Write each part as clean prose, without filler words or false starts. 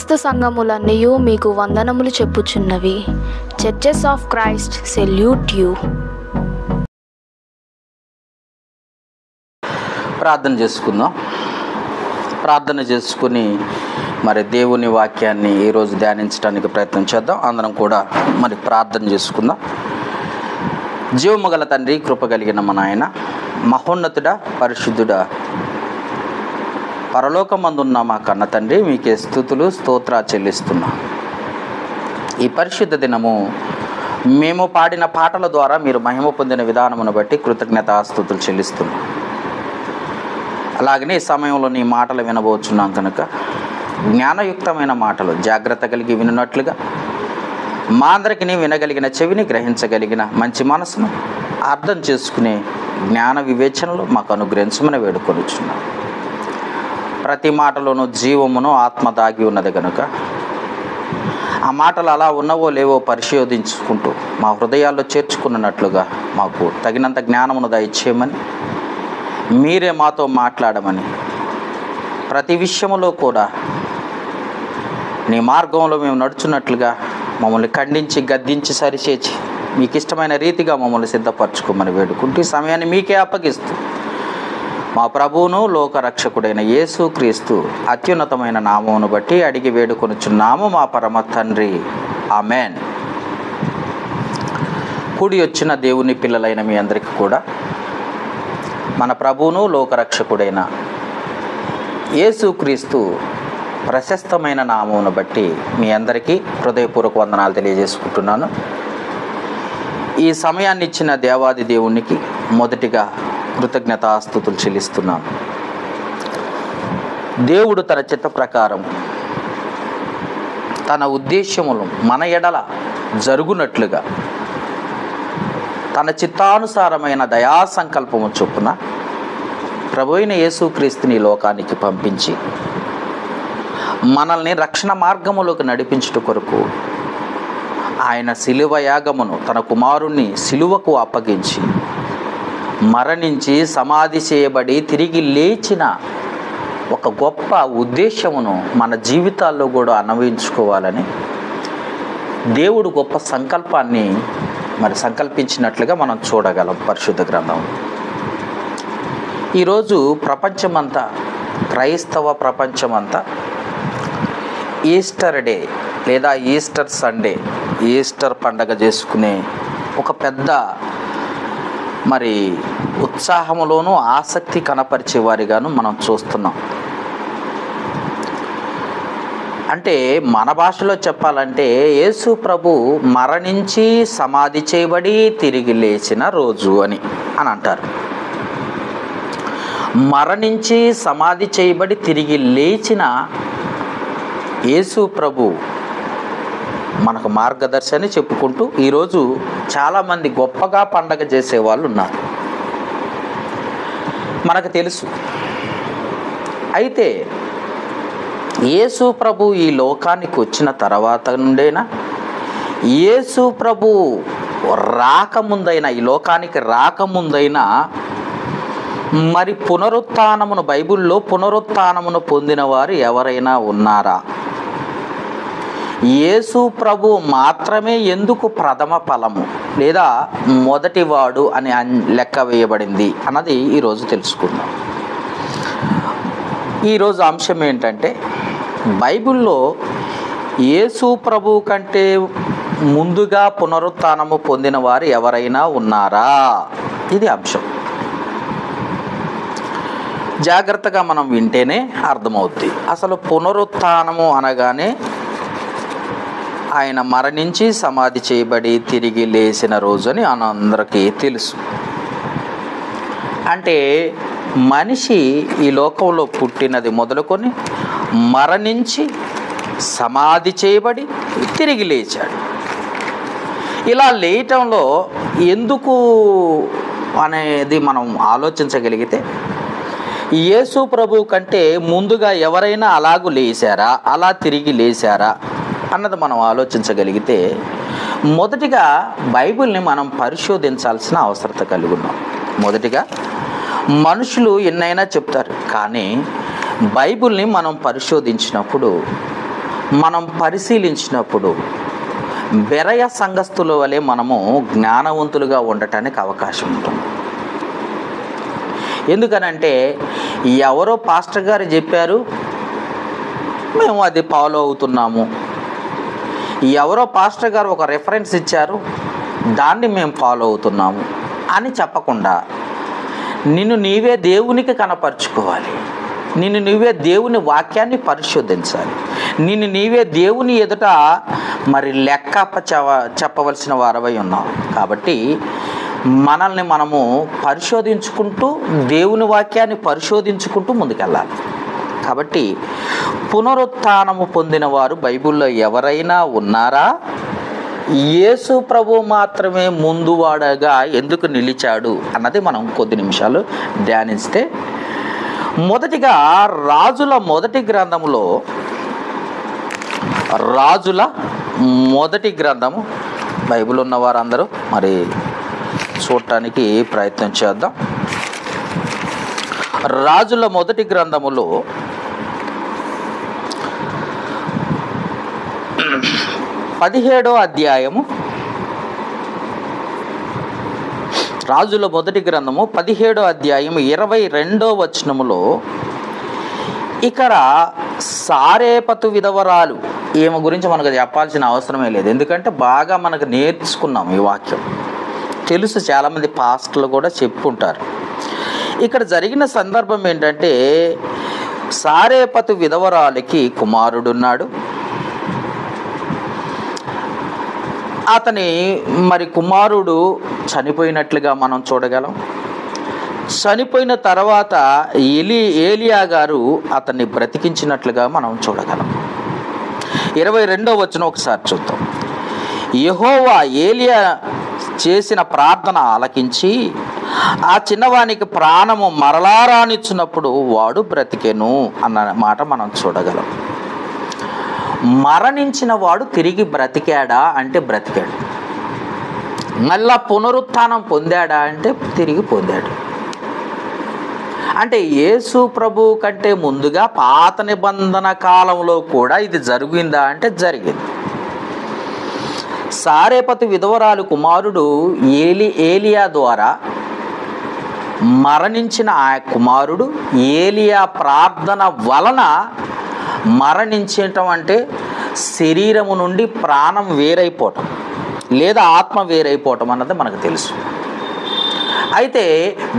క్రీస్తు సంఘములన్నయు మీకు వందనములు చెప్పుచున్నవి. Churches of Christ salute you. ప్రార్థన చేసుకుందాం. ప్రార్థన చేసుకుని మరి దేవుని వాక్యాన్ని ఈరోజు ధ్యానించడానికి ప్రయత్నం చేద్దాం. అందరం కూడా మరి ప్రార్థన చేసుకుందాం. జీవము గల తండ్రి, కృప కలిగిన మా నాయన, మహోన్నతుడా, పరిశుద్ధుడా, పరలోకమందున్న మా కన్న తండ్రి, మీకే స్తుతులు స్తోత్రా చెల్లిస్తున్నా. ఈ పరిశుద్ధ దినము మేము పాడిన పాటల ద్వారా మీరు మహిమ పొందిన విధానమును బట్టి కృతజ్ఞతాస్తుతులు చెల్లిస్తున్నాం. అలాగనే ఈ సమయంలో నీ మాటలు వినబోచున్నాం కనుక జ్ఞానయుక్తమైన మాటలు జాగ్రత్త కలిగి వినున్నట్లుగా మా అందరికీ వినగలిగిన చెవిని, గ్రహించగలిగిన మంచి మనసును, అర్థం చేసుకునే జ్ఞాన వివేచనలు మాకు అనుగ్రహించమని వేడుకొనుచున్నాం. ప్రతి మాటలోనూ జీవమును, ఆత్మ దాగి ఉన్నది కనుక ఆ మాటలు అలా ఉన్నవో లేవో పరిశోధించుకుంటూ మా హృదయాల్లో చేర్చుకున్నట్లుగా మాకు తగినంత జ్ఞానమును దయచేయమని, మీరే మాతో మాట్లాడమని, ప్రతి విషయములో కూడా నీ మార్గంలో మేము నడుచున్నట్లుగా మమ్మల్ని ఖండించి, గద్దించి, సరిచేసి మీకు ఇష్టమైన రీతిగా మమ్మల్ని సిద్ధపరచుకోమని వేడుకుంటూ ఈ సమయాన్ని మీకే అప్పగిస్తూ మా ప్రభువును లోకరక్షకుడైన యేసు క్రీస్తు అత్యున్నతమైన నామమును బట్టి అడిగి వేడుకొనుచున్నాము మా పరమ తండ్రి, ఆమెన్. కూడి వచ్చిన దేవుని పిల్లలైన మీ అందరికీ కూడా మన ప్రభువును లోకరక్షకుడైన యేసు క్రీస్తు ప్రశస్తమైన నామమును బట్టి మీ అందరికీ హృదయపూర్వక వందనాలు తెలియజేసుకుంటున్నాను. ఈ సమయాన్ని ఇచ్చిన దేవాది దేవునికి మొదటిగా కృతజ్ఞతాస్తుతులు చెల్లిస్తున్నాను. దేవుడు తన చిత్త ప్రకారం తన ఉద్దేశ్యములు మన ఎడల జరుగునట్లుగా తన చిత్తానుసారమైన దయా సంకల్పము చొప్పున ప్రభువైన యేసుక్రీస్తుని లోకానికి పంపించి మనల్ని రక్షణ మార్గములోకి నడిపించుట కొరకు ఆయన శిలువ యాగమును, తన కుమారుణ్ణి శిలువకు అప్పగించి మరణించి సమాధి చేయబడి తిరిగి లేచిన ఒక గొప్ప ఉద్దేశమును మన జీవితాల్లో కూడా అన్వయించుకోవాలని దేవుడు గొప్ప సంకల్పాన్ని మరి సంకల్పించినట్లుగా మనం చూడగలం పరిశుద్ధ గ్రంథం. ఈరోజు ప్రపంచమంతా, క్రైస్తవ ప్రపంచమంతా ఈస్టర్ డే లేదా ఈస్టర్ సండే, ఈస్టర్ పండగ చేసుకునే ఒక పెద్ద మరి ఉత్సాహములోనూ ఆసక్తి కనపరిచే వారిగాను మనం చూస్తున్నాం. అంటే మన భాషలో చెప్పాలంటే యేసు ప్రభు మరణించి సమాధి చేయబడి తిరిగి లేచిన రోజు అని అంటారు. మరణించి సమాధి చేయబడి తిరిగి లేచిన యేసు ప్రభు మనకు మార్గదర్శని చెప్పుకుంటూ ఈరోజు చాలామంది గొప్పగా పండగ చేసేవాళ్ళు ఉన్నారు, మనకు తెలుసు. అయితే యేసు ప్రభు ఈ లోకానికి వచ్చిన తర్వాత నుండైనా, యేసు ప్రభు రాకముందైనా, ఈ లోకానికి రాకముందైనా మరి పునరుత్థానమును, బైబిల్లో పునరుత్థానమును పొందిన వారు ఎవరైనా ఉన్నారా? యేసు ప్రభు మాత్రమే ఎందుకు ప్రథమ ఫలము లేదా మొదటివాడు అని లెక్క వేయబడింది అన్నది ఈరోజు తెలుసుకుందాం. ఈరోజు అంశం ఏంటంటే, బైబిల్లో యేసు ప్రభు కంటే ముందుగా పునరుత్థానము పొందిన వారు ఎవరైనా ఉన్నారా? ఇది అంశం. జాగ్రత్తగా మనం వింటేనే అర్థమవుద్ది. అసలు పునరుత్థానము అనగానే ఆయన మరణించి సమాధి చేయబడి తిరిగి లేచిన రోజు అని అందరికీ తెలుసు. అంటే మనిషి ఈ లోకంలో పుట్టినది మొదలుకొని మరణించి సమాధి చేయబడి తిరిగి లేచాడు. ఇలా లేయటంలో ఎందుకు అనేది మనం ఆలోచించగలిగితే, యేసు ప్రభు కంటే ముందుగా ఎవరైనా అలాగూ లేచారా, అలా తిరిగి లేచారా అన్నది మనం ఆలోచించగలిగితే, మొదటిగా బైబిల్ని మనం పరిశోధించాల్సిన అవసరత కలిగి ఉన్నాం. మొదటిగా మనుషులు ఎన్నైనా చెప్తారు, కానీ బైబిల్ని మనం పరిశోధించినప్పుడు మనం పరిశీలించినప్పుడు బెరయ సంఘస్థుల వలె మనము జ్ఞానవంతులుగా ఉండటానికి అవకాశం ఉంటుంది. ఎందుకనంటే ఎవరో పాస్టర్ గారు చెప్పారు, మేము అది ఫాలో అవుతున్నాము, ఎవరో పాస్టర్ గారు ఒక రెఫరెన్స్ ఇచ్చారు, దాన్ని మేము ఫాలో అవుతున్నాము అని చెప్పకుండా నిన్ను నీవే దేవునికి కనపరుచుకోవాలి. నిన్ను నీవే దేవుని వాక్యాన్ని పరిశోధించాలి. నిన్ను నీవే దేవుని ఎదుట మరి లెక్క చెప్పవలసిన వారవై ఉన్నావు. కాబట్టి మనల్ని మనము పరిశోధించుకుంటూ దేవుని వాక్యాన్ని పరిశోధించుకుంటూ ముందుకెళ్ళాలి. కాబట్టి పునరుత్థానము పొందిన వారు బైబిల్లో ఎవరైనా ఉన్నారా? యేసు ప్రభు మాత్రమే ముందువాడగా ఎందుకు నిలిచాడు అన్నది మనం కొద్ది నిమిషాలు ధ్యానిస్తే, మొదటిగా రాజుల మొదటి గ్రంథములో, రాజుల మొదటి గ్రంథము బైబిల్ ఉన్న వారందరూ మరి చూడటానికి ప్రయత్నం చేద్దాం. రాజుల మొదటి గ్రంథములో 17వ అధ్యాయము, రాజుల మొదటి గ్రంథము 17వ అధ్యాయం 22వ వచనములో ఇక్కడ సారేపతు విధవరాలు ఈమె గురించి మనకు చెప్పాల్సిన అవసరమే లేదు. ఎందుకంటే బాగా మనకు నేర్చుకున్నాం ఈ వాక్యం, తెలుసు, చాలామంది పాస్టర్లు కూడా చెప్పుకుంటారు. ఇక్కడ జరిగిన సందర్భం ఏంటంటే, సారేపతు విధవరాలికి కుమారుడున్నాడు. అతని మరి కుమారుడు చనిపోయినట్లుగా మనం చూడగలం. చనిపోయిన తర్వాత ఏలియా గారు అతన్ని బ్రతికించినట్లుగా మనం చూడగలం. 22వ వచనం ఒకసారి చూద్దాం. యెహోవా ఏలియా చేసిన ప్రార్థన ఆలకించి ఆ చిన్నవానికి ప్రాణము మరలా రానిచ్చినప్పుడు వాడు బ్రతికెను అన్న మాట మనం చూడగలం. మరణించిన వాడు తిరిగి బ్రతికాడా అంటే బ్రతికాడు. మళ్ళా పునరుత్థానం పొందాడా అంటే తిరిగి పొందాడు. అంటే యేసు ప్రభు కంటే ముందుగా పాత నిబంధన కాలంలో కూడా ఇది జరిగిందా అంటే జరిగింది. సారేపతు విధవరాలు కుమారుడు ఏలియా ద్వారా మరణించిన ఆ కుమారుడు ఏలియా ప్రార్థన వలన మరణించటం అంటే శరీరము నుండి ప్రాణం వేరైపోవటం లేదా ఆత్మ వేరైపోవటం అన్నది మనకు తెలుసు. అయితే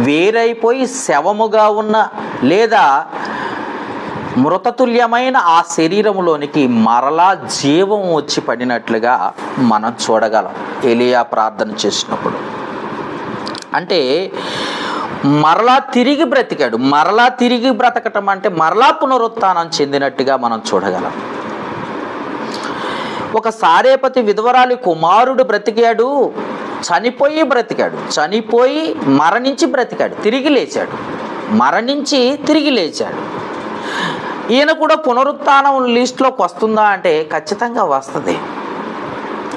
వేరైపోయి శవముగా ఉన్న లేదా మృతతుల్యమైన ఆ శరీరములోనికి మరలా జీవం వచ్చి పడినట్లుగా మనం చూడగలం ఏలియా ప్రార్థన చేసినప్పుడు. అంటే మరలా తిరిగి బ్రతికాడు. మరలా తిరిగి బ్రతకటం అంటే మరలా పునరుత్థానం చెందినట్టుగా మనం చూడగలం. ఒక సారేపతి విధవరాలి కుమారుడు బ్రతికాడు, చనిపోయి బ్రతికాడు, చనిపోయి మరణించి బ్రతికాడు, తిరిగి లేచాడు, మరణించి తిరిగి లేచాడు. ఈయన కూడా పునరుత్థానం లిస్టులోకి వస్తుందా అంటే ఖచ్చితంగా వస్తుంది.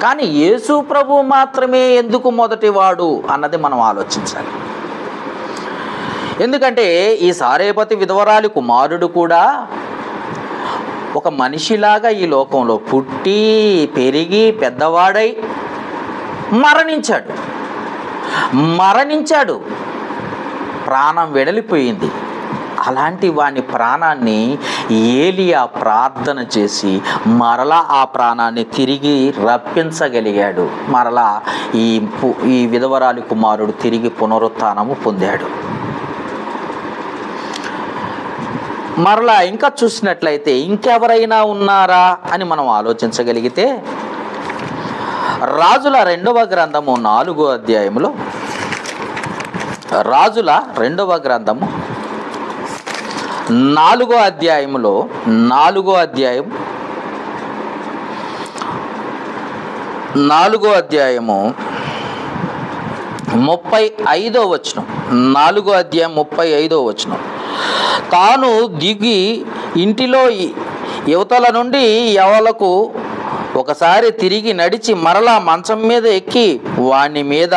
కానీ యేసు ప్రభు మాత్రమే ఎందుకు మొదటివాడు అన్నది మనం ఆలోచించాలి. ఎందుకంటే ఈ సారేపతి విధవరాలి కుమారుడు కూడా ఒక మనిషిలాగా ఈ లోకంలో పుట్టి పెరిగి పెద్దవాడై మరణించాడు, ప్రాణం వెడలిపోయింది. అలాంటి వాని ప్రాణాన్ని ఏలియా ప్రార్థన చేసి మరలా ఆ ప్రాణాన్ని తిరిగి రప్పించగలిగాడు. మరలా ఈ విధవరాలి కుమారుడు తిరిగి పునరుత్థానము పొందాడు. మరలా ఇంకా చూసినట్లయితే ఇంకెవరైనా ఉన్నారా అని మనం ఆలోచించగలిగితే, రాజుల 2వ గ్రంథము 4వ అధ్యాయములో, రాజుల 2వ గ్రంథము 4వ అధ్యాయములో 4వ అధ్యాయం 4వ అధ్యాయము 35వ వచనం, 4వ అధ్యాయం 35వ వచనం. తాను దిగి ఇంటిలో యువతల నుండి యవలకు ఒకసారి తిరిగి నడిచి మరలా మంచం మీద ఎక్కి వాని మీద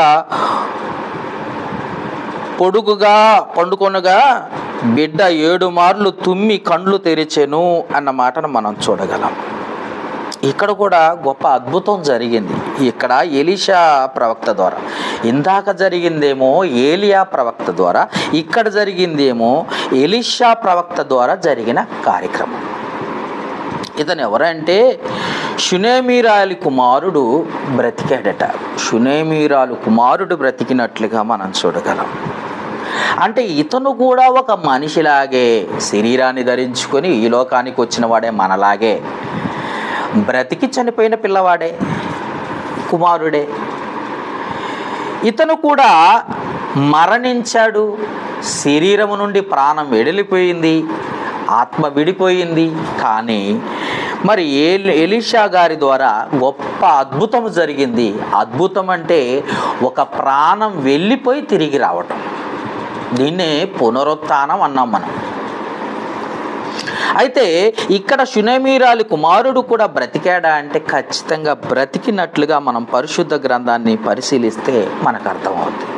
పొడుగుగా పండుకొనగా బిడ్డ 7 మార్లు తుమ్మి కండ్లు తెరిచెను అన్న మాటను మనం చూడగలం. ఇక్కడ కూడా గొప్ప అద్భుతం జరిగింది. ఇక్కడ ఎలీషా ప్రవక్త ద్వారా, ఇందాక జరిగిందేమో ఏలియా ప్రవక్త ద్వారా, ఇక్కడ జరిగిందేమో ఎలీషా ప్రవక్త ద్వారా జరిగిన కార్యక్రమం. ఇతను ఎవరంటే షునేమీరాలి కుమారుడు బ్రతికాడట. షునేమీరాలు కుమారుడు బ్రతికినట్లుగా మనం చూడగలం. అంటే ఇతను కూడా ఒక మనిషిలాగే శరీరాన్ని ధరించుకొని ఈ లోకానికి వచ్చిన వాడే, మనలాగే బ్రతికి చనిపోయిన పిల్లవాడే, కుమారుడే. ఇతను కూడా మరణించాడు. శరీరము నుండి ప్రాణం వెడలిపోయింది, ఆత్మ విడిపోయింది. కానీ మరి ఎలీషా గారి ద్వారా గొప్ప అద్భుతం జరిగింది. అద్భుతం అంటే ఒక ప్రాణం వెళ్ళిపోయి తిరిగి రావటం. దీన్నే పునరుత్థానం అన్నాం మనం. అయితే ఇక్కడ షునేమీరాలి కుమారుడు కూడా బ్రతికాడా అంటే ఖచ్చితంగా బ్రతికినట్లుగా మనం పరిశుద్ధ గ్రంథాన్ని పరిశీలిస్తే మనకు అర్థమవుతుంది.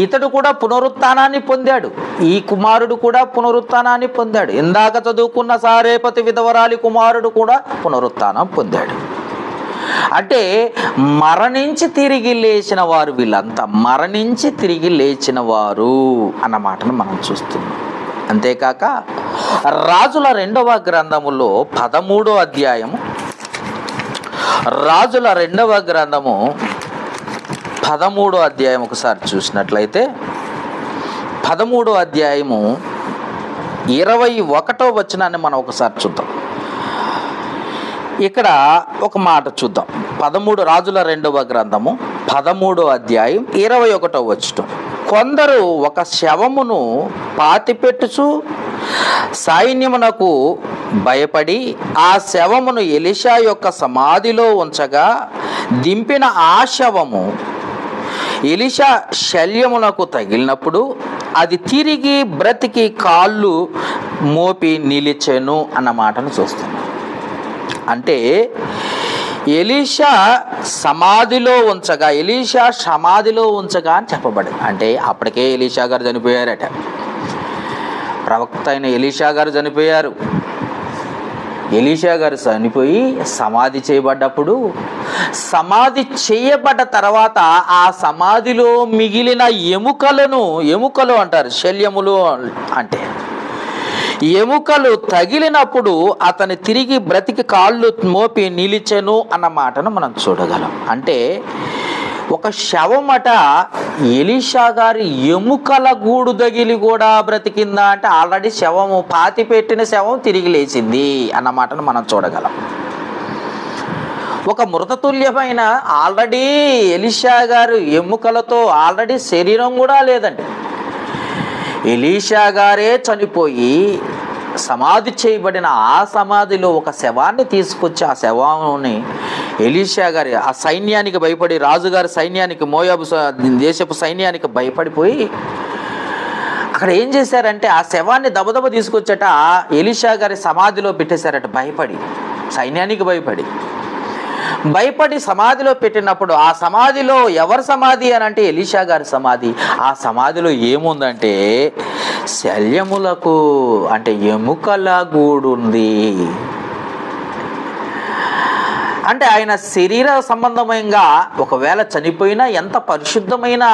ఇతడు కూడా పునరుత్థానాన్ని పొందాడు. ఈ కుమారుడు కూడా పునరుత్థానాన్ని పొందాడు. ఇందాక చదువుకున్న సారేపతి విధవరాలి కుమారుడు కూడా పునరుత్థానం పొందాడు. అంటే మరణించి తిరిగి లేచిన వారు, వీళ్ళంతా మరణించి తిరిగి లేచిన వారు అన్న మాటను మనం చూస్తున్నాం. అంతేకాక రాజుల 2వ గ్రంథములో 13వ అధ్యాయము, రాజుల 2వ గ్రంథము 13వ అధ్యాయం ఒకసారి చూసినట్లయితే 13వ అధ్యాయము 21వ వచనాన్ని మనం ఒకసారి చూద్దాం. ఇక్కడ ఒక మాట చూద్దాం. 13 రాజుల 2వ గ్రంథము 13వ అధ్యాయం 21వ వచనం. కొందరు ఒక శవమును పాతిపెట్టుచు సైన్యమునకు భయపడి ఆ శవమును ఎలీషా యొక్క సమాధిలో ఉంచగా దింపిన ఆ శవము ఎలీషా శల్యమునకు తగిలినప్పుడు అది తిరిగి బ్రతికి కాళ్ళు మోపి నిలిచెను అన్న మాటను చూస్తున్నాం. అంటే ఎలీషా సమాధిలో ఉంచగా, ఎలీషా సమాధిలో ఉంచగా అని చెప్పబడింది. అంటే అప్పటికే ఎలీషా గారు చనిపోయారట. ప్రవక్త అయిన ఎలీషా గారు చనిపోయారు. ఎలీషా గారు చనిపోయి సమాధి చేయబడ్డప్పుడు, సమాధి చేయబడ్డ తర్వాత ఆ సమాధిలో మిగిలిన ఎముకలు అంటారు, శల్యములు అంటే ఎముకలు తగిలినప్పుడు అతని తిరిగి బ్రతికి కాళ్ళు మోపి నిలిచెను అన్న మాటను మనం చూడగలం. అంటే ఒక శవమట ఎలీషా గారి ఎముకల గూడు తగిలి కూడా బ్రతికిందా అంటే ఆల్రెడీ శవము, పాతి పెట్టిన శవం తిరిగి లేచింది అన్న మాటను మనం చూడగలం. ఒక మృతతుల్యమైన ఆల్రెడీ ఎలీషా గారు ఎముకలతో ఆల్రెడీ శరీరం కూడా లేదండి. ఎలీషా గారే చనిపోయి సమాధి చేయబడిన ఆ సమాధిలో ఒక శవాన్ని తీసుకొచ్చి ఆ శవాన్ని ఎలీషా గారి ఆ సైన్యానికి భయపడి, రాజుగారి సైన్యానికి, మోయాబు దేశపు సైన్యానికి భయపడిపోయి అక్కడ ఏం చేశారంటే ఆ శవాన్ని దబదబ తీసుకొచ్చట ఎలీషా గారి సమాధిలో పెట్టేశారట. భయపడి, సైన్యానికి భయపడి సమాధిలో పెట్టినప్పుడు ఆ సమాధిలో ఎవరి సమాధి అని అంటే ఎలీషా గారి సమాధి. ఆ సమాధిలో ఏముందంటే శల్యములకు అంటే ఎముకల గూడుంది. అంటే ఆయన శరీర సంబంధంగా ఒకవేళ చనిపోయినా ఎంత పరిశుద్ధమైన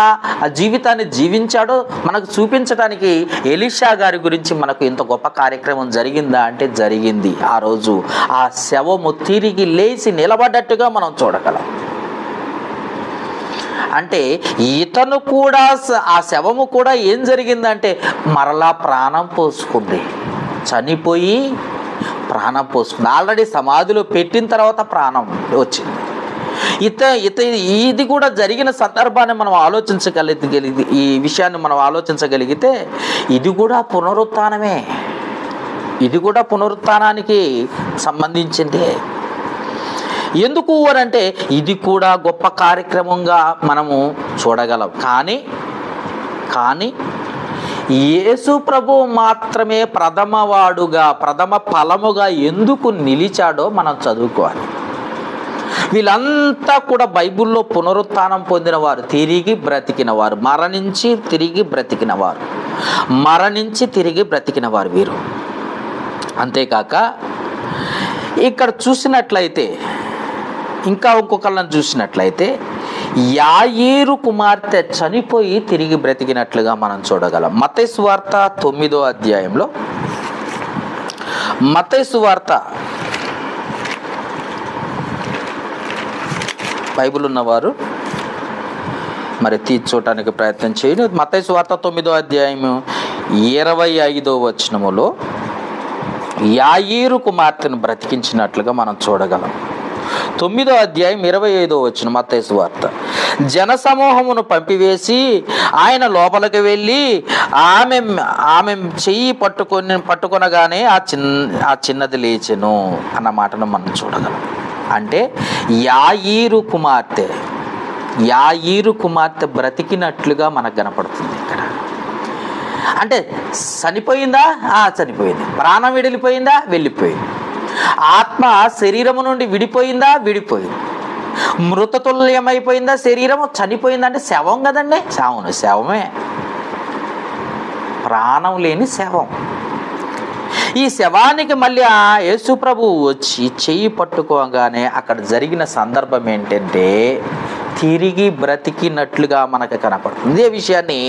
ఆ జీవితాన్ని జీవించాడో మనకు చూపించడానికి ఎలీషా గారి గురించి మనకు ఇంత గొప్ప కార్యక్రమం జరిగిందా అంటే జరిగింది. ఆ రోజు ఆ శవము తిరిగి లేచి నిలబడ్డట్టుగా మనం చూడగలం. అంటే ఇతను కూడా, ఆ శవము కూడా ఏం జరిగిందంటే మరలా ప్రాణం పోసుకుంది. చనిపోయి ప్రాణం పోసుకుంది. ఆల్రెడీ సమాధిలో పెట్టిన తర్వాత ప్రాణం వచ్చింది. ఇది కూడా జరిగిన సందర్భాన్ని మనం ఆలోచించగలిగితే, ఈ విషయాన్ని మనం ఆలోచించగలిగితే ఇది కూడా పునరుత్థానమే. ఇది కూడా పునరుత్థానానికి సంబంధించిందే. ఎందుకు అనంటే ఇది కూడా గొప్ప కార్యక్రమంగా మనము చూడగలం. కానీ యేసు ప్రభు మాత్రమే ప్రథమ ఫలముగా ఎందుకు నిలిచాడో మనం చదువుకోవాలి. వీళ్ళంతా కూడా బైబిల్లో పునరుత్థానం పొందిన వారు, తిరిగి బ్రతికిన వారు, మరణించి తిరిగి బ్రతికిన వారు వీరు. అంతేకాక ఇక్కడ చూసినట్లయితే ఇంకా ఇంకొకళ్ళని చూసినట్లయితే యాయీరు కుమార్తె చనిపోయి తిరిగి బ్రతికినట్లుగా మనం చూడగలం. మత్తయి సువార్త 9వ అధ్యాయంలో, మత్తయి సువార్త, బైబిల్ ఉన్నవారు మరి చూడటానికి ప్రయత్నం చేయండి. మత్తయి సువార్త 9వ అధ్యాయము 25వ వచనములో యాయీరు కుమార్తెను బ్రతికించినట్లుగా మనం చూడగలం. 9వ అధ్యాయం 25వ వచనం మత్తయి సువార్త. జనసమూహమును పంపివేసి ఆయన లోపలికి వెళ్ళి ఆమె చెయ్యి పట్టుకొనగానే ఆ చిన్నది లేచెను అన్న మాటను మనం చూడగలం. అంటే యాయీరు కుమార్తె బ్రతికినట్లుగా మనకు కనపడుతుంది ఇక్కడ. అంటే చనిపోయిందా? చనిపోయింది. ప్రాణం వెళ్ళిపోయిందా? వెళ్ళిపోయింది. ఆత్మ శరీరము నుండి విడిపోయిందా? విడిపోయింది. మృతతుల్యమైపోయిందా శరీరము? చనిపోయిందా? అంటే శవం కదండి. శవమే, ప్రాణం లేని శవం. ఈ శవానికి మళ్ళీ ఆ యేసు ప్రభువు వచ్చి చెయ్యి పట్టుకోగానే అక్కడ జరిగిన సందర్భం ఏంటంటే తిరిగి బ్రతికినట్లుగా మనకు కనపడుతుంది. ఇదే విషయాన్ని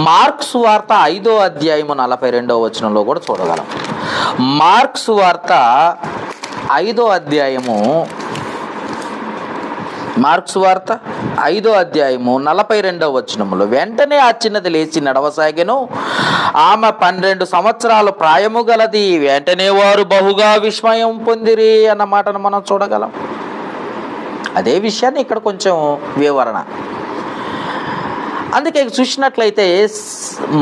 మార్కు సువార్త 5వ అధ్యాయము 42వ వచనంలో కూడా చూడగలం. మార్కు సువార్త 5వ అధ్యాయము 42వ వచనములో, వెంటనే ఆ చిన్నది లేచి నడవసాగెను. ఆమె 12 సంవత్సరాలు ప్రాయము గలది. వెంటనే వారు బహుగా విస్మయం పొందిరి అన్న మాటను మనం చూడగలం. అదే విషయాన్ని ఇక్కడ కొంచెం వివరణ. అందుకే చూసినట్లయితే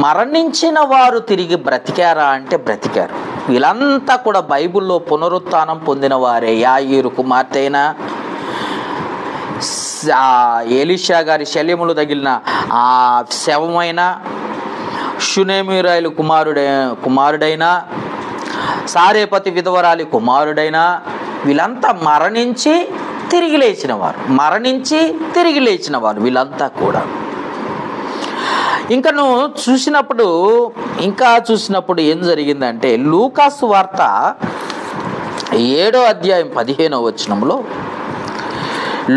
మరణించిన వారు తిరిగి బ్రతికారా అంటే బ్రతికారు. వీళ్ళంతా కూడా బైబిల్లో పునరుత్థానం పొందిన వారే. యాయీరు కుమార్తె అయినా, ఎలీషా గారి శల్యములు తగిలిన ఆ శవమైన, షునేమీరాయిలు కుమారుడైన, సారేపతి విధవరాలి కుమారుడైనా, వీళ్ళంతా మరణించి తిరిగి లేచిన వారు వీళ్ళంతా కూడా. ఇంకా చూసినప్పుడు ఏం జరిగిందంటే లూకాసు వార్త 7వ అధ్యాయం 15వ వచనంలో,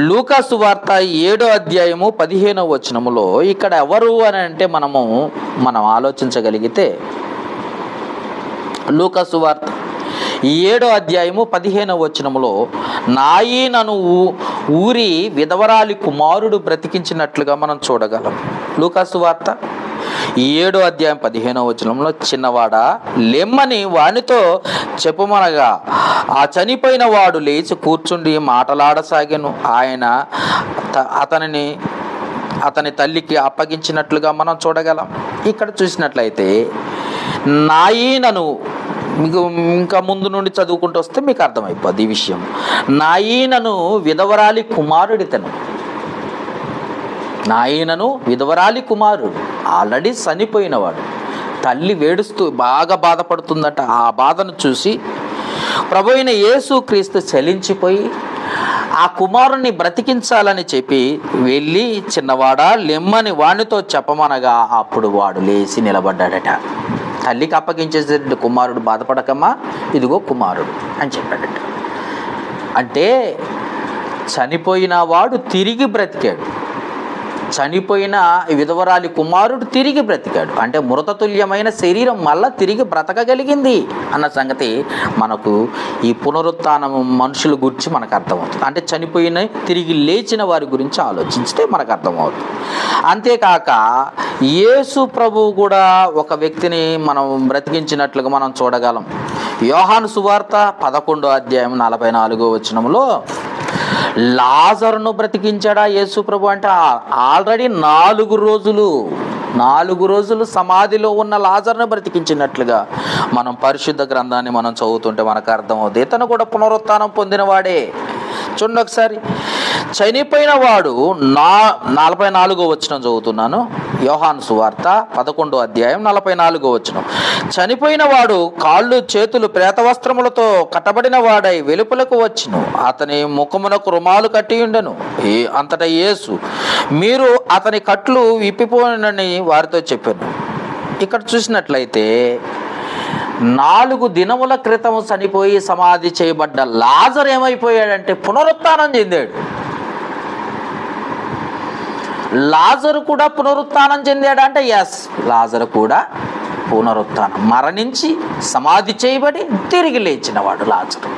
లూకాసు వార్త 7వ అధ్యాయము 15వ వచనములో ఇక్కడ ఎవరు అని అంటే మనం ఆలోచించగలిగితే, లూకాసు వార్త 7వ అధ్యాయము 15వ వచనములో నాయీనను ఊరి విధవరాలి కుమారుడు బ్రతికించినట్లుగా మనం చూడగలం. లూకాసు వార్త 7వ అధ్యాయం 15వ వచనంలో, చిన్నవాడా లెమ్మని వానితో చెప్పుమనగా ఆ చనిపోయిన వాడు లేచి కూర్చుండి మాటలాడసాగెను. ఆయన అతని తల్లికి అప్పగించినట్లుగా మనం చూడగలం. ఇక్కడ చూసినట్లయితే నాయీనను, మీకు ఇంకా ముందు నుండి చదువుకుంటూ వస్తే మీకు అర్థమైపోద్ది ఈ విషయం. నాయీనను విధవరాలి కుమారుడు ఆల్రెడీ చనిపోయినవాడు. తల్లి వేడుస్తూ బాగా బాధపడుతుందట. ఆ బాధను చూసి ప్రభువైన యేసుక్రీస్తు చలించిపోయి ఆ కుమారుణ్ణి బ్రతికించాలని చెప్పి వెళ్ళి, చిన్నవాడా లెమ్మని వానితో చెప్పమనగా అప్పుడు వాడు లేచి నిలబడ్డాడట. తల్లికి అప్పగించేసే కుమారుడు బాధపడకమ్మా, ఇదిగో కుమారుడు అని చెప్పాడట. అంటే చనిపోయిన వాడు తిరిగి బ్రతికాడు. చనిపోయిన విధవరాలి కుమారుడు తిరిగి బ్రతికాడు. అంటే మృతతుల్యమైన శరీరం మళ్ళా తిరిగి బ్రతకగలిగింది అన్న సంగతి మనకు ఈ పునరుత్థానం మనుషుల గురించి మనకు అర్థమవుతుంది. అంటే చనిపోయిన తిరిగి లేచిన వారి గురించి ఆలోచిస్తే మనకు అర్థమవుతుంది. అంతేకాక యేసు ప్రభువు కూడా ఒక వ్యక్తిని మనం బ్రతికించినట్లుగా మనం చూడగలం. యోహాను సువార్త 11వ అధ్యాయం 44వ వచనంలో లాజరును బ్రతికించాడా యేసు ప్రభు అంటే ఆల్రెడీ 4 రోజులు సమాధిలో ఉన్న లాజరును బ్రతికించినట్లుగా మనం పరిశుద్ధ గ్రంథాన్ని మనం చదువుతుంటే మనకు అర్థమవుతుంది. ఇతను కూడా పునరుత్థానం పొందినవాడే. చూడండి ఒకసారి, చనిపోయిన వాడు 44వ వచనం చదువుతున్నాను. యోహాను సువార్త 11వ అధ్యాయం 44వ వచనం. చనిపోయిన వాడు కాళ్ళు చేతులు ప్రేత వస్త్రములతో కట్టబడిన వాడై వెలుపలకు వచ్చును. అతని ముఖమునకు రుమాలు కట్టి ఉండెను. అంతటా యేసు, మీరు అతని కట్లు విప్పిపోనని వారితో చెప్పాను. ఇక్కడ చూసినట్లయితే 4 దినముల క్రితం చనిపోయి సమాధి చేయబడ్డ లాజరు ఏమైపోయాడంటే పునరుత్థానం చెందాడు. లాజరు కూడా పునరుత్థానం చెందాడంటే ఎస్, లాజరు కూడా పునరుత్థానం, మరణించి సమాధి చేయబడి తిరిగి లేచినవాడు లాజరు.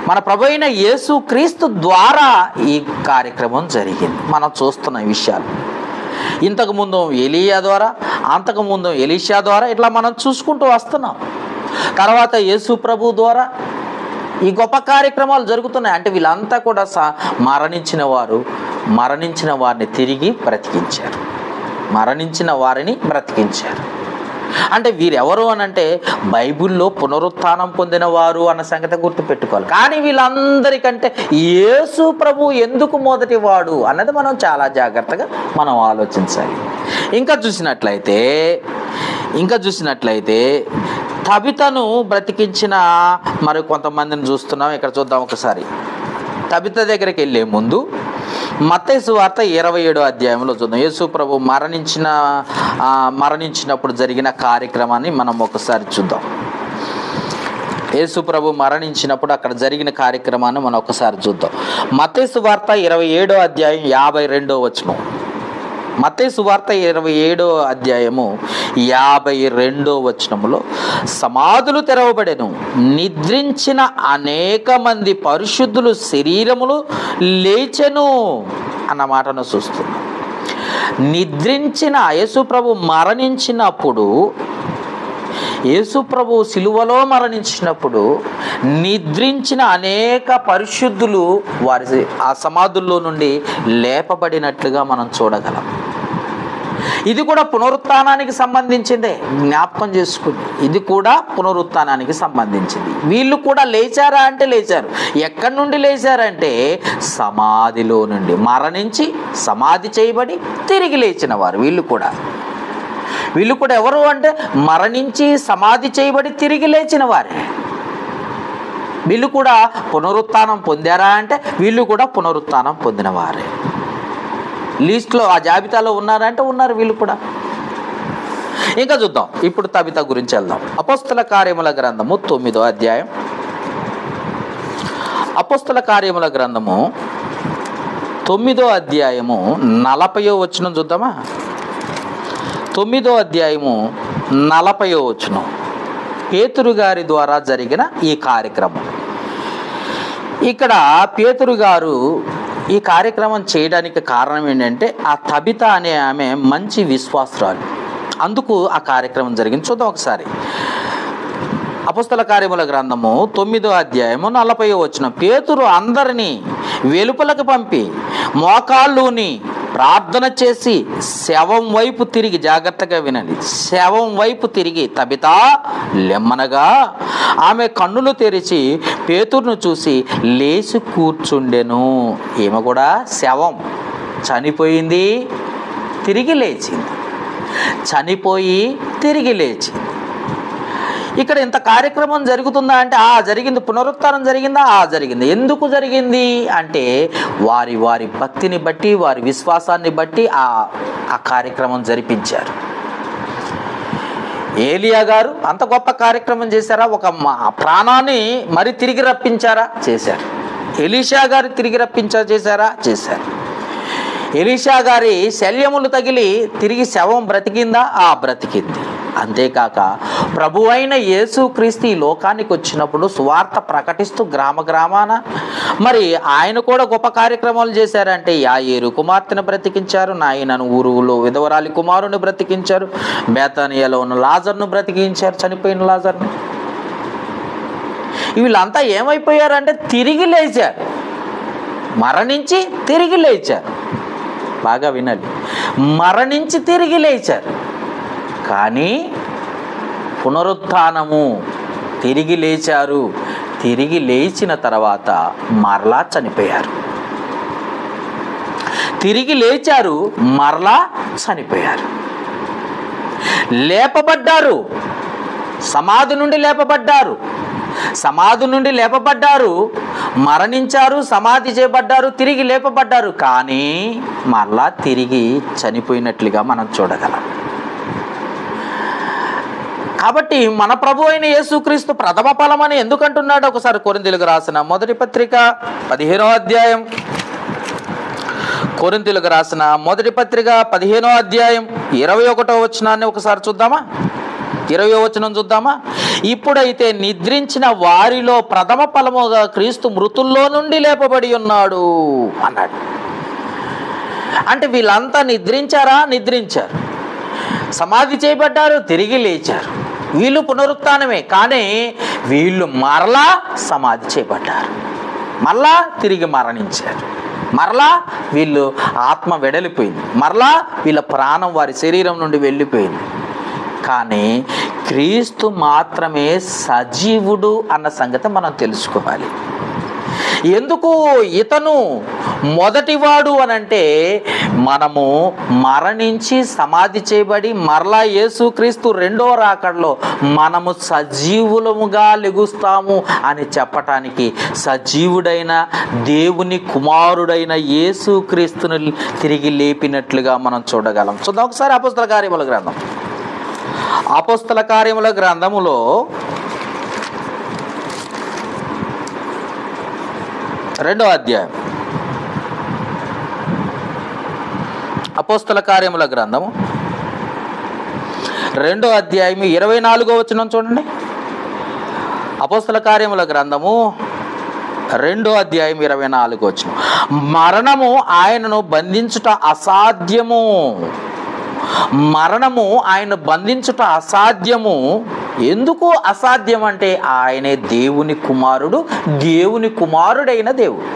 మన ప్రభు అయిన యేసు క్రీస్తు ద్వారా ఈ కార్యక్రమం జరిగింది. మనం చూస్తున్న విషయాలు ఇంతకుముందు ఎలీయా ద్వారా, అంతకుముందు ఎలీషా ద్వారా ఇట్లా మనం చూసుకుంటూ వస్తున్నాం. తర్వాత యేసు ప్రభు ద్వారా ఈ గొప్ప కార్యక్రమాలు జరుగుతున్నాయి. అంటే వీళ్ళంతా కూడా మరణించిన వారిని తిరిగి బ్రతికించారు, మరణించిన వారిని బ్రతికించారు. అంటే వీరెవరు అని అంటే బైబిల్లో పునరుత్థానం పొందిన వారు అన్న సంగతి గుర్తుపెట్టుకోవాలి. కానీ వీళ్ళందరికంటే యేసు ప్రభు ఎందుకు మొదటి వాడు అన్నది మనం చాలా జాగ్రత్తగా మనం ఆలోచించాలి. ఇంకా చూసినట్లయితే తబితను బ్రతికించిన మరి కొంతమందిని చూస్తున్నాం. ఇక్కడ చూద్దాం ఒకసారి. తబిత దగ్గరికి వెళ్ళే ముందు మత్తయి సువార్త 27వ అధ్యాయంలో చూద్దాం. యేసు ప్రభు మరణించినప్పుడు జరిగిన కార్యక్రమాన్ని మనం ఒకసారి చూద్దాం. యేసు ప్రభు మరణించినప్పుడు అక్కడ జరిగిన కార్యక్రమాన్ని మనం ఒకసారి చూద్దాం. మత్తయి సువార్త 27వ అధ్యాయం 52వ వచనం. మత్తయి సువార్త 27వ అధ్యాయము 52వ వచనములో సమాధులు తెరవబడెను, నిద్రించిన అనేక మంది పరిశుద్ధులు శరీరములు లేచెను అన్న మాటను చూస్తున్నాం. నిద్రించిన యేసు ప్రభు మరణించినప్పుడు, యేసు ప్రభు సిలువలో మరణించినప్పుడు నిద్రించిన అనేక పరిశుద్ధులు వారి ఆ సమాధుల్లో నుండి లేపబడినట్లుగా మనం చూడగలం. ఇది కూడా పునరుత్థానానికి సంబంధించిందే, జ్ఞాపకం చేసుకుని ఇది కూడా పునరుత్థానానికి సంబంధించింది. వీళ్ళు కూడా లేచారా అంటే లేచారు. ఎక్కడి నుండి లేచారంటే సమాధిలో నుండి, మరణించి సమాధి చేయబడి తిరిగి లేచిన వారు. వీళ్ళు కూడా ఎవరు అంటే మరణించి సమాధి చేయబడి తిరిగి లేచిన వారే. వీళ్ళు కూడా పునరుత్థానం పొందారా అంటే వీళ్ళు కూడా పునరుత్థానం పొందిన వారే. లిస్ట్లో ఆ జాబితాలో ఉన్నారంటే ఉన్నారు వీళ్ళు కూడా. ఇంకా చూద్దాం, ఇప్పుడు తబిత గురించి వెళ్దాం. అపోస్తల కార్యముల గ్రంథము 9వ అధ్యాయం. అపోస్తల కార్యముల గ్రంథము 9వ అధ్యాయము 40వ వచనం చూద్దామా. 9వ అధ్యాయము 40వ వచనం. పేతురు గారి ద్వారా జరిగిన ఈ కార్యక్రమం. ఇక్కడ పేతురు గారు ఈ కార్యక్రమం చేయడానికి కారణం ఏంటంటే ఆ తబిత అనే ఆమె మంచి విశ్వాసురాలు, అందుకు ఆ కార్యక్రమం జరిగింది. చూద్దాం ఒకసారి. అపోస్తల కార్యముల గ్రంథము 9వ అధ్యాయము 40వ వచనం. పేతురు అందరినీ వెలుపలకు పంపి మోకాళ్ళుని ప్రార్థన చేసి శవం వైపు తిరిగి, జాగ్రత్తగా వినండి, శవం వైపు తిరిగి తబితా లెమ్మనగా ఆమె కన్నులు తెరిచి పేతురును చూసి లేచి కూర్చుండెను. ఈమె కూడా శవం, చనిపోయింది తిరిగి లేచింది, చనిపోయి తిరిగి లేచింది. ఇక్కడ ఇంత కార్యక్రమం జరుగుతుందా అంటే జరిగింది. పునరుత్థానం జరిగిందా? జరిగింది. ఎందుకు జరిగింది అంటే వారి భక్తిని బట్టి, వారి విశ్వాసాన్ని బట్టి ఆ కార్యక్రమం జరిపించారు. ఏలియా గారు అంత గొప్ప కార్యక్రమం చేశారా? ఒక ప్రాణాన్ని మరి తిరిగి రప్పించారా? చేశారు. ఎలీషా గారు తిరిగి చేశారా? చేశారు. ఎలీషా గారి శల్యములు తగిలి తిరిగి శవం బ్రతికిందా? బ్రతికింది. అంతేకాక ప్రభువైన యేసుక్రీస్తు ఈ లోకానికి వచ్చినప్పుడు సువార్త ప్రకటిస్తూ గ్రామాన మరి ఆయన కూడా గొప్ప కార్యక్రమాలు చేశారంటే యాయేరు కుమార్తెను బ్రతికించారు, నాయనను ఊరులో విధవరాలి కుమారుని బ్రతికించారు, బేతానియాలో ఉన్న లాజర్ను బ్రతికించారు, చనిపోయిన లాజర్ను. వీళ్ళంతా ఏమైపోయారంటే తిరిగి లేచారు, మరణించి తిరిగి లేచారు. బాగా వినాలి, మరణించి తిరిగి లేచారు. కానీ పునరుత్థానము, తిరిగి లేచారు. తిరిగి లేచిన తర్వాత మరలా చనిపోయారు. తిరిగి లేచారు, మరలా చనిపోయారు. లేపబడ్డారు, సమాధి నుండి లేపబడ్డారు. సమాధి నుండి లేపబడ్డారు, మరణించారు, సమాధి చేయబడ్డారు, తిరిగి లేపబడ్డారు. కానీ మరలా తిరిగి చనిపోయినట్లుగా మనం చూడగలం. కాబట్టి మన ప్రభు అయిన యేసుక్రీస్తు ప్రథమ ఫలమని ఎందుకంటున్నాడు? ఒకసారి కొరింథీయులకు రాసిన మొదటి పత్రిక 15వ అధ్యాయం, కొరింథీయులకు రాసిన మొదటి పత్రిక 15వ అధ్యాయం 21వ వచనాన్ని ఒకసారి చూద్దామా? 20వ వచనం చూద్దామా? ఇప్పుడైతే నిద్రించిన వారిలో ప్రథమ ఫలముగా క్రీస్తు మృతుల్లో నుండి లేపబడి ఉన్నాడు అన్నాడు. అంటే వీళ్ళంతా నిద్రించారా? నిద్రించారు. సమాధి చేయబడ్డారు, తిరిగి లేచారు. వీళ్ళు పునరుత్థానమే, కానీ వీళ్ళు మరలా సమాధి చేయబడ్డారు, మరలా తిరిగి మరణించారు. మరలా వీళ్ళు ఆత్మ వెడలిపోయింది, మరలా వీళ్ళ ప్రాణం వారి శరీరం నుండి వెళ్ళిపోయింది. కానీ క్రీస్తు మాత్రమే సజీవుడు అన్న సంగతి మనం తెలుసుకోవాలి. ఎందుకు ఇతను మొదటివాడు అనంటే, మనము మరణించి సమాధి చేయబడి మరలా యేసుక్రీస్తు రెండో రాకడలో మనము సజీవులముగా లెగుస్తాము అని చెప్పటానికి సజీవుడైన దేవుని కుమారుడైన యేసుక్రీస్తును తిరిగి లేపినట్లుగా మనం చూడగలం. చూద్దాం ఒకసారి అపోస్తల కార్యముల గ్రంథం. అపోస్తల కార్యముల గ్రంథములో 2వ అధ్యాయం, అపోస్తల కార్యముల గ్రంథము 2వ అధ్యాయం 24వ వచనం చూడండి. అపోస్తల కార్యముల గ్రంథము 2వ అధ్యాయం 24వ వచనం. మరణము ఆయనను బంధించుట అసాధ్యము, మరణము ఆయన బంధించుట అసాధ్యము. ఎందుకు అసాధ్యం అంటే, ఆయనే దేవుని కుమారుడు, దేవుని కుమారుడైన దేవుడు,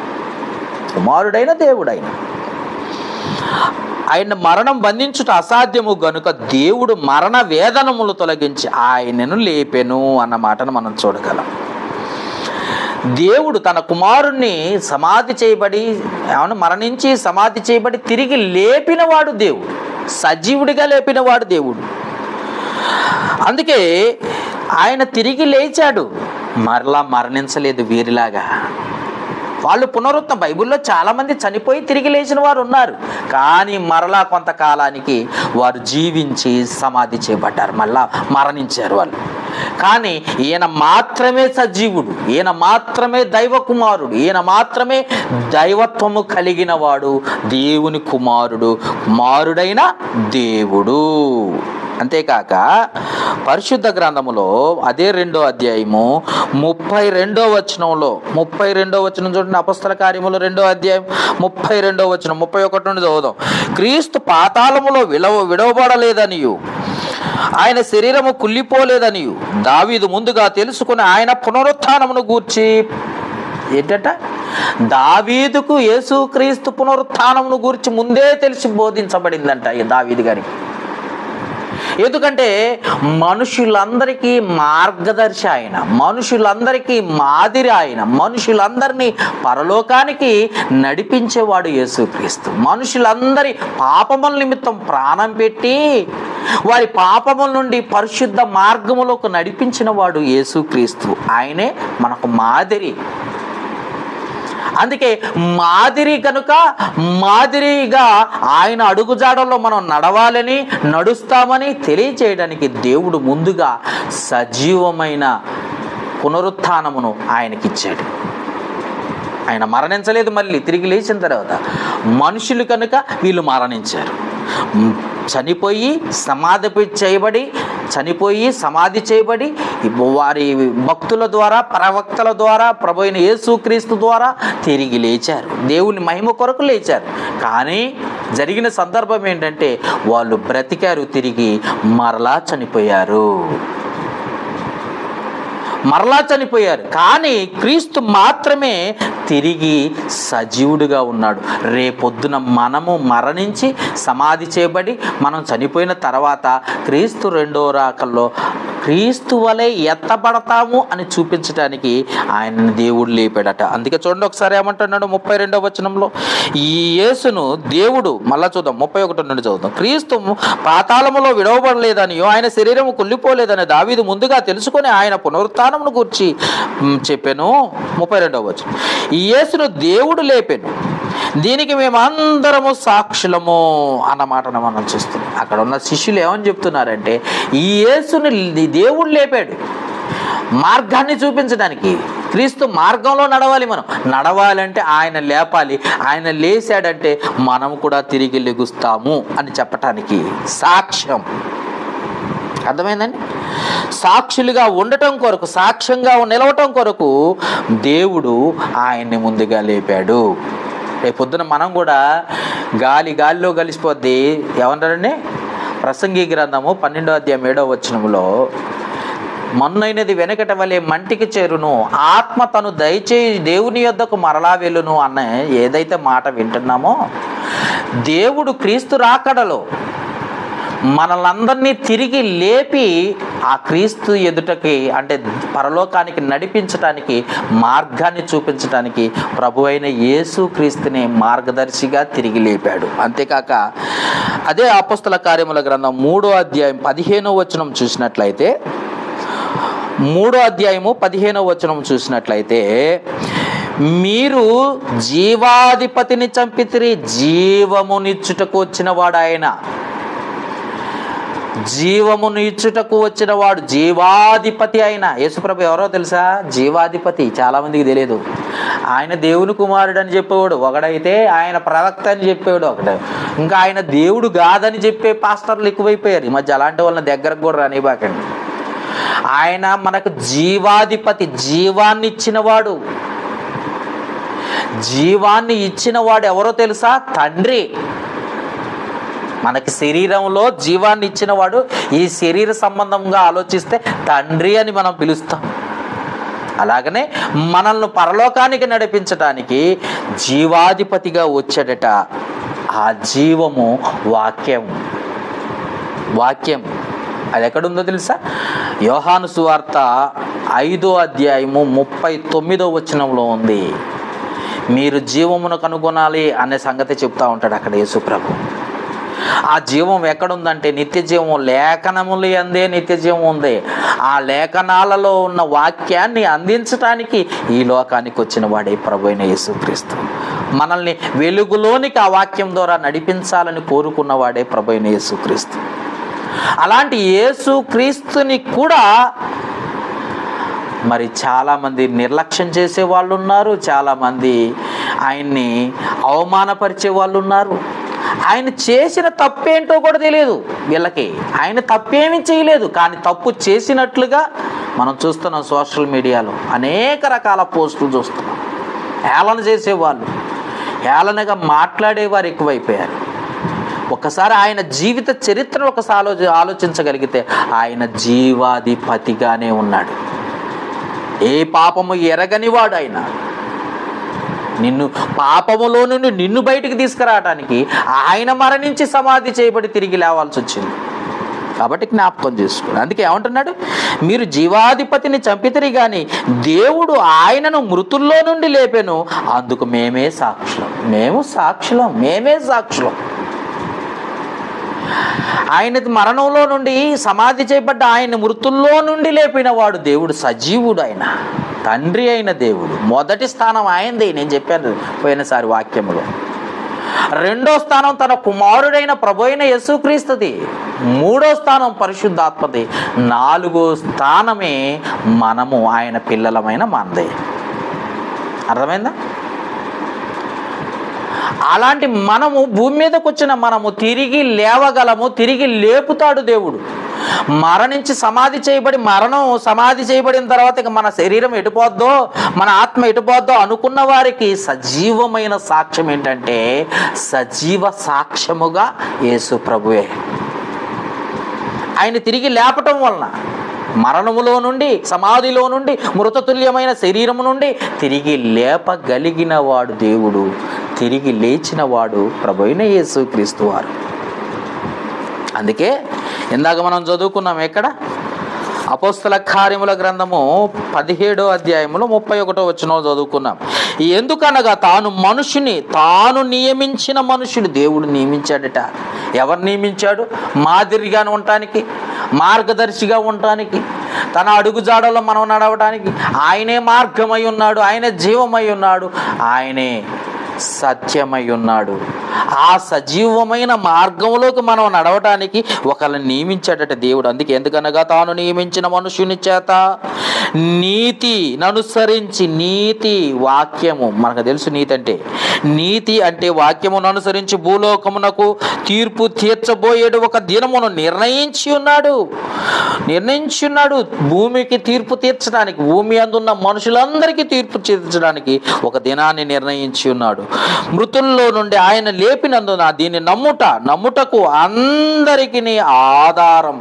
కుమారుడైన దేవుడైన ఆయన మరణం బంధించుట అసాధ్యము గనుక దేవుడు మరణ వేదనములు తొలగించి ఆయనను లేపెను అన్న మాటను మనం చూడగలం. దేవుడు తన కుమారుణ్ణి సమాధి చేయబడి మరణించి సమాధి చేయబడి తిరిగి లేపినవాడు దేవుడు, సజీవుడిగా లేపినవాడు దేవుడు. అందుకే ఆయన తిరిగి లేచాడు, మరలా మరణించలేదు వీరిలాగా. వాళ్ళు పునరుత్థానం, బైబిల్లో చాలామంది చనిపోయి తిరిగి లేచిన వారు ఉన్నారు, కానీ మరలా కొంతకాలానికి వారు జీవించి సమాధి చేయబడ్డారు, మళ్ళా మరణించారు వాళ్ళు. కానీ ఈయన మాత్రమే సజీవుడు, ఈయన మాత్రమే దైవ కుమారుడు, ఈయన మాత్రమే దైవత్వము కలిగిన వాడు, దేవుని కుమారుడు, కుమారుడైన దేవుడు. అంతేకాక పరిశుద్ధ గ్రంథములో అదే 2వ అధ్యాయము 32వ వచనంలో, 32వ వచనం చూడండి. అపోస్తల కార్యములు 2వ అధ్యాయం 32వ వచనం, 31 నుండి చదువుదాం. క్రీస్తు పాతాళములో విడవబడలేదనియు ఆయన శరీరము కుళ్ళిపోలేదనియు దావీదు ముందుగా తెలుసుకుని ఆయన పునరుత్థానమును గూర్చి ఏంటట, దావీదుకు యేసుక్రీస్తు పునరుత్థానమును గూర్చి ముందే తెలిసి బోధించబడిందంట ఈ దావీదు గారికి. ఎందుకంటే మనుషులందరికీ మార్గదర్శి ఆయన, మనుషులందరికీ మాదిరి ఆయన, మనుషులందరినీ పరలోకానికి నడిపించేవాడు యేసుక్రీస్తు. మనుషులందరి పాపముల నిమిత్తం ప్రాణం పెట్టి వారి పాపముల నుండి పరిశుద్ధ మార్గములోకి నడిపించిన వాడు యేసుక్రీస్తు. ఆయనే మనకు మాదిరి. అందుకే మాదిరి కనుక మాదిరిగా ఆయన అడుగుజాడల్లో మనం నడవాలని, నడుస్తామని తెలియచేయడానికి దేవుడు ముందుగా సజీవమైన పునరుత్థానమును ఆయనకిచ్చాడు. ఆయన మరణించలేదు, మళ్ళీ తిరిగి లేచిన తర్వాత మనుషులు కనుక వీళ్ళు మరణించారు. చనిపోయి సమాధి చేయబడి వారి భక్తుల ద్వారా, ప్రవక్తల ద్వారా, ప్రభు అయిన యేసుక్రీస్తు ద్వారా తిరిగి లేచారు, దేవుని మహిమ కొరకు లేచారు. కానీ జరిగిన సందర్భం ఏంటంటే, వాళ్ళు బ్రతికారు, తిరిగి మరలా చనిపోయారు. కానీ క్రీస్తు మాత్రమే తిరిగి సజీవుడిగా ఉన్నాడు. రేపొద్దున మనము మరణించి సమాధి చేయబడి మనం చనిపోయిన తర్వాత క్రీస్తు రెండో రాకల్లో క్రీస్తు వలె ఎత్తబడతాము అని చూపించడానికి ఆయనను దేవుడు లేపాడట. అందుకే చూడండి ఒకసారి ఏమంటున్నాడు 32వ వచనంలో, ఈ యేసును దేవుడు, మళ్ళా చూద్దాం 31 నుండి చదువుతాం. క్రీస్తు పాతాళములో విడవబడలేదనియో ఆయన శరీరము కుళ్ళిపోలేదని దావీదు ముందుగా తెలుసుకొని ఆయన పునరుత్థానమును గురించి చెప్పాను. 32వ వచనం, ఈ యేసును దేవుడు లేపెను, దీనికి మేమందరము సాక్షులము అన్న మాటను మనం చూస్తున్నాం. అక్కడ ఉన్న శిష్యులు ఏమని చెప్తున్నారంటే, ఈ యేసుని దేవుడు లేపాడు మార్గాన్ని చూపించడానికి. క్రీస్తు మార్గంలో నడవాలి. మనం నడవాలంటే ఆయన లేపాలి. ఆయన లేచాడంటే మనం కూడా తిరిగి లెగుస్తాము అని చెప్పటానికి సాక్ష్యం. అర్థమైందండి? సాక్షులుగా ఉండటం కొరకు, సాక్ష్యంగా నిలవటం కొరకు దేవుడు ఆయన్ని ముందుగా లేపాడు. రేపొద్దున మనం కూడా గాలిలో కలిసిపోద్ది. ఏమంటారండి? ప్రసంగి గ్రంథము 12వ అధ్యాయం 7వ వచనములో, మన్నైనది వెనకట వలె మంటికి చేరును, ఆత్మ తను దయచేయి దేవుని యొద్దకు మరలా వెళ్ళును అన్న ఏదైతే మాట వింటున్నామో, దేవుడు క్రీస్తు రాకడలో మనలందరినీ తిరిగి లేపి ఆ క్రీస్తు ఎదుటకి, అంటే పరలోకానికి నడిపించటానికి, మార్గాన్ని చూపించటానికి ప్రభు అయిన యేసు క్రీస్తుని మార్గదర్శిగా తిరిగి లేపాడు. అంతేకాక అదే అపోస్తల కార్యముల గ్రంథం 3వ అధ్యాయం 15వ వచనం చూసినట్లయితే, 3వ అధ్యాయము 15వ వచనం చూసినట్లయితే, మీరు జీవాధిపతిని చంపితిరి, జీవమునిచ్చుటకు వచ్చిన వాడు ఆయన. జీవమును ఇచ్చుటకు వచ్చిన వాడు, జీవాధిపతి అయిన యేసుప్రభు ఎవరో తెలుసా? జీవాధిపతి. చాలా మందికి తెలియదు. ఆయన దేవుని కుమారుడు అని చెప్పేవాడు ఒకడైతే, ఆయన ప్రవక్త అని చెప్పేవాడు ఒకడు, ఇంకా ఆయన దేవుడు కాదని చెప్పే పాస్టర్లు ఎక్కువైపోయారు ఈ మధ్య. అలాంటి వాళ్ళని దగ్గరకు కూడా రానివ్వకండి. ఆయన మనకు జీవాధిపతి, జీవాన్ని ఇచ్చినవాడు. జీవాన్ని ఇచ్చినవాడు ఎవరో తెలుసా? తండ్రి. మనకి శరీరంలో జీవాన్ని ఇచ్చినవాడు ఈ శరీర సంబంధంగా ఆలోచిస్తే తండ్రి అని మనం పిలుస్తాం. అలాగనే మనల్ని పరలోకానికి నడిపించడానికి జీవాధిపతిగా వచ్చాడట. ఆ జీవము వాక్యం. అది ఎక్కడుందో తెలుసా? యోహాను సువార్త 5వ అధ్యాయము 39వ వచనంలో ఉంది. మీరు జీవమును కనుగొనాలి అనే సంగతి చెప్తా ఉంటాడు అక్కడ యేసుప్రభు. ఆ జీవం ఎక్కడుందంటే, నిత్య జీవం లేఖనములు అందే నిత్య జీవం ఉంది. ఆ లేఖనాలలో ఉన్న వాక్యాన్ని అందించడానికి ఈ లోకానికి వచ్చిన వాడే ప్రభు అయిన యేసుక్రీస్తు. మనల్ని వెలుగులోనికి ఆ వాక్యం ద్వారా నడిపించాలని కోరుకున్న వాడే ప్రభు అయిన యేసుక్రీస్తు. అలాంటి యేసుక్రీస్తుని కూడా మరి చాలామంది నిర్లక్ష్యం చేసే వాళ్ళు ఉన్నారు, చాలామంది ఆయన్ని అవమానపరిచే వాళ్ళు ఉన్నారు. ఆయన చేసిన తప్పేంటో కూడా తెలియదు వీళ్ళకి. ఆయన తప్పేమీ చేయలేదు, కానీ తప్పు చేసినట్లుగా మనం చూస్తున్నాం. సోషల్ మీడియాలో అనేక రకాల పోస్టులు చూస్తున్నాం. హేళన చేసేవాళ్ళు, హేళనగా మాట్లాడేవారు ఎక్కువైపోయారు. ఒకసారి ఆయన జీవిత చరిత్రను ఒకసారి ఆలోచించగలిగితే ఆయన జీవాధిపతిగానే ఉన్నాడు. ఏ పాపము ఎరగనివాడు ఆయన. నిన్ను పాపములో నుండి నిన్ను బయటికి తీసుకురావడానికి ఆయన మరణించి సమాధి చేయబడి తిరిగి లేవాల్సి వచ్చింది. కాబట్టి జ్ఞాపకం చేసుకోండి. అందుకే ఏమంటున్నాడు? మీరు జీవాధిపతిని చంపితిరి కానీ దేవుడు ఆయనను మృతుల్లో నుండి లేపెను, అందుకు మేమే సాక్షులం. ఆయన మరణంలో నుండి సమాధి చేయబడ్డ ఆయన మృతుల్లో నుండి లేపిన వాడు దేవుడు, సజీవుడు. ఆయన తండ్రి అయిన దేవుడు. మొదటి స్థానం ఆయనది, నేను చెప్పాను పోయినసారి వాక్యములో. రెండో స్థానం తన కుమారుడైన ప్రభు అయిన యేసుక్రీస్తుది. మూడో స్థానం పరిశుద్ధాత్మది. నాలుగో స్థానమే మనము ఆయన పిల్లలమైన మనదే. అర్థమైందా? అలాంటి మనము భూమి మీదకి వచ్చిన మనము తిరిగి లేవగలము, తిరిగి లేపుతాడు దేవుడు. మరణించి సమాధి చేయబడిన తర్వాత ఇక మన శరీరం ఎటుపోద్దో, మన ఆత్మ ఎటుపోద్దో అనుకున్న వారికి సజీవమైన సాక్ష్యం ఏంటంటే, సజీవ సాక్ష్యముగా యేసు ప్రభువే. ఆయన తిరిగి లేపటం వలన మరణములో నుండి, సమాధిలో నుండి, మృతతుల్యమైన శరీరము నుండి తిరిగి లేపగలిగిన వాడు దేవుడు. తిరిగి లేచిన వాడు ప్రభు అయిన యేసుక్రీస్తు వారు. అందుకే ఇందాక మనం చదువుకున్నాం ఎక్కడ? అపోస్తల కార్యముల గ్రంథము 17వ అధ్యాయములో 31వ వచనం చదువుకున్నాం. ఎందుకనగా తాను నియమించిన మనుషుడు దేవుడు నియమించాడట. ఎవరు నియమించాడు? మాదిరిగా ఉండటానికి, మార్గదర్శిగా ఉండటానికి, తన అడుగుజాడలో మనం నడవడానికి. ఆయనే మార్గమై ఉన్నాడు, ఆయనే జీవమై ఉన్నాడు, ఆయనే సత్యమై ఉన్నాడు. ఆ సజీవమైన మార్గంలోకి మనం నడవటానికి ఒకళ్ళని నియమించాడట దేవుడు. అందుకే ఎందుకనగా తాను నియమించిన మనుషుని చేత నీతిని అనుసరించి, నీతి వాక్యము మనకు తెలుసు. నీతి అంటే వాక్యమును అనుసరించి భూలోకమునకు తీర్పు తీర్చబోయేడు ఒక దినమును నిర్ణయించి ఉన్నాడు. భూమికి తీర్పు తీర్చడానికి, భూమి అందున్న మనుషులందరికీ తీర్పు తీర్చడానికి ఒక దినాన్ని నిర్ణయించి ఉన్నాడు. మృతుల్లో నుండి ఆయన లేపినందున దీన్ని నమ్ముటకు అందరికీ ఆధారం.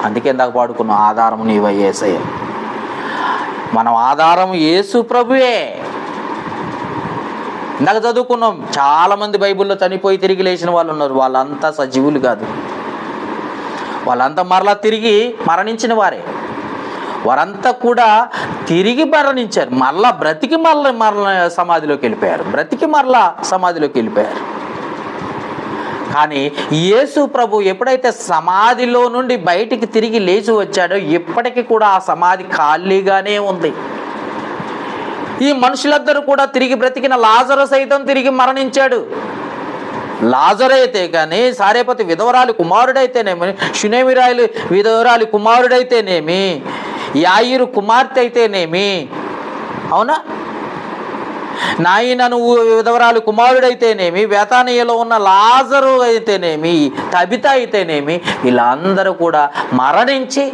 అందుకే ఇందాక పాడుకున్న ఆధారం నీవయ్యా యేసయ్య. మనం ఆధారం యేసు ప్రభువే. ఇందాక చదువుకున్నాం, చాలామంది బైబిల్లో చనిపోయి తిరిగి లేచిన వాళ్ళు ఉన్నారు. వాళ్ళంతా సజీవులు కాదు, వాళ్ళంతా మరలా తిరిగి మరణించిన వారే. వారంతా కూడా తిరిగి మరణించారు, మరలా బ్రతికి మరలా సమాధిలోకి వెళ్ళిపోయారు. కానీ యేసు ప్రభు ఎప్పుడైతే సమాధిలో నుండి బయటికి తిరిగి లేచి వచ్చాడో ఇప్పటికీ కూడా ఆ సమాధి ఖాళీగానే ఉంది. ఈ మనుషులందరూ కూడా తిరిగి బ్రతికిన లాజరు సైతం తిరిగి మరణించాడు. లాజరు అయితే కానీ, సారేపతి విధవరాలి కుమారుడైతేనేమి, షునేమిరాయిలు విధవరాలి కుమారుడైతేనేమి, యాయిరు కుమార్తె అయితేనేమి, అవునా, నాయనను విధవరాలు కుమారుడైతేనేమి, బేతానియలో ఉన్న లాజరు అయితేనేమి, తబిత అయితేనేమి, వీళ్ళందరూ కూడా మరణించి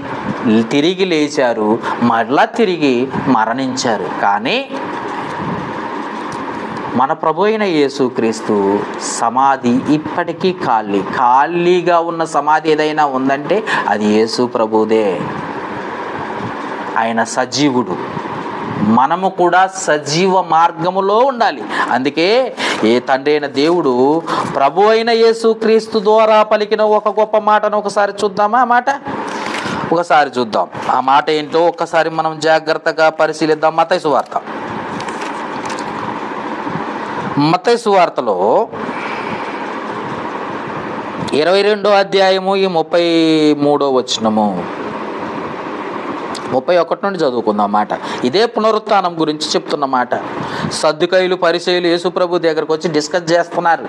తిరిగి లేచారు, మరలా తిరిగి మరణించారు. కానీ మన ప్రభు అయిన యేసుక్రీస్తు సమాధి ఇప్పటికీ ఖాళీగా ఉన్న సమాధి ఏదైనా ఉందంటే అది యేసు ప్రభుదే. ఆయన సజీవుడు. మనము కూడా సజీవ మార్గములో ఉండాలి. అందుకే ఏ తండ్రి అయిన దేవుడు ప్రభు అయిన యేసుక్రీస్తు ద్వారా పలికిన ఒక గొప్ప మాటను ఒకసారి చూద్దామా? ఆ మాట ఏంటో ఒక్కసారి మనం జాగ్రత్తగా పరిశీలిద్దాం. మత్తయి సువార్తలో 22వ అధ్యాయము ఈ 33వ వచనము 31 నుండి చదువుకుందాం మాట. ఇదే పునరుత్థానం గురించి చెప్తున్న మాట. సద్దుకైలు పరిసయ్యులు యేసు ప్రభు దగ్గరకు వచ్చి డిస్కస్ చేస్తున్నారు.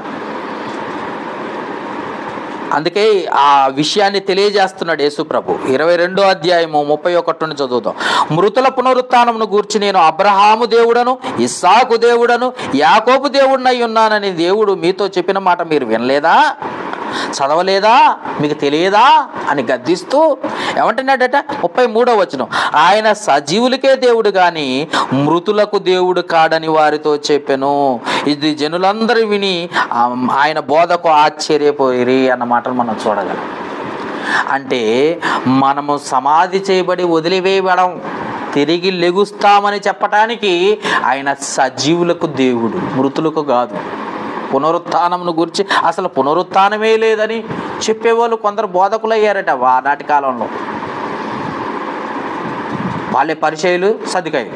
అందుకే ఆ విషయాన్ని తెలియజేస్తున్నాడు యేసు ప్రభు. 22వ అధ్యాయము 31 నుండి చదువుతాం. మృతుల పునరుత్థానమును గూర్చి నేను అబ్రహాము దేవుడను, ఇస్సాకు దేవుడను, యాకోబు దేవుడినై ఉన్నానని దేవుడు మీతో చెప్పిన మాట మీరు వినలేదా? చదవలేదా? మీకు తెలియదా అని గద్దిస్తూ ఏమంటున్నాడట? 33వ వచనం, ఆయన సజీవులకే దేవుడు గాని మృతులకు దేవుడు కాడని వారితో చెప్పెను. ఇది జనులందరూ విని ఆయన బోధకు ఆశ్చర్యపోయిరి అన్న మాటను మనం చూడగలం. అంటే మనము సమాధి చేయబడి వదిలివేయబడం, తిరిగి లెగుస్తామని చెప్పటానికి ఆయన సజీవులకు దేవుడు, మృతులకు కాదు. పునరుత్థానమును గురించి అసలు పునరుత్థానమే లేదని చెప్పేవాళ్ళు కొందరు బోధకులు అయ్యారట ఆనాటి కాలంలో. వాళ్ళే పరిచయులు, సద్దుకైలు.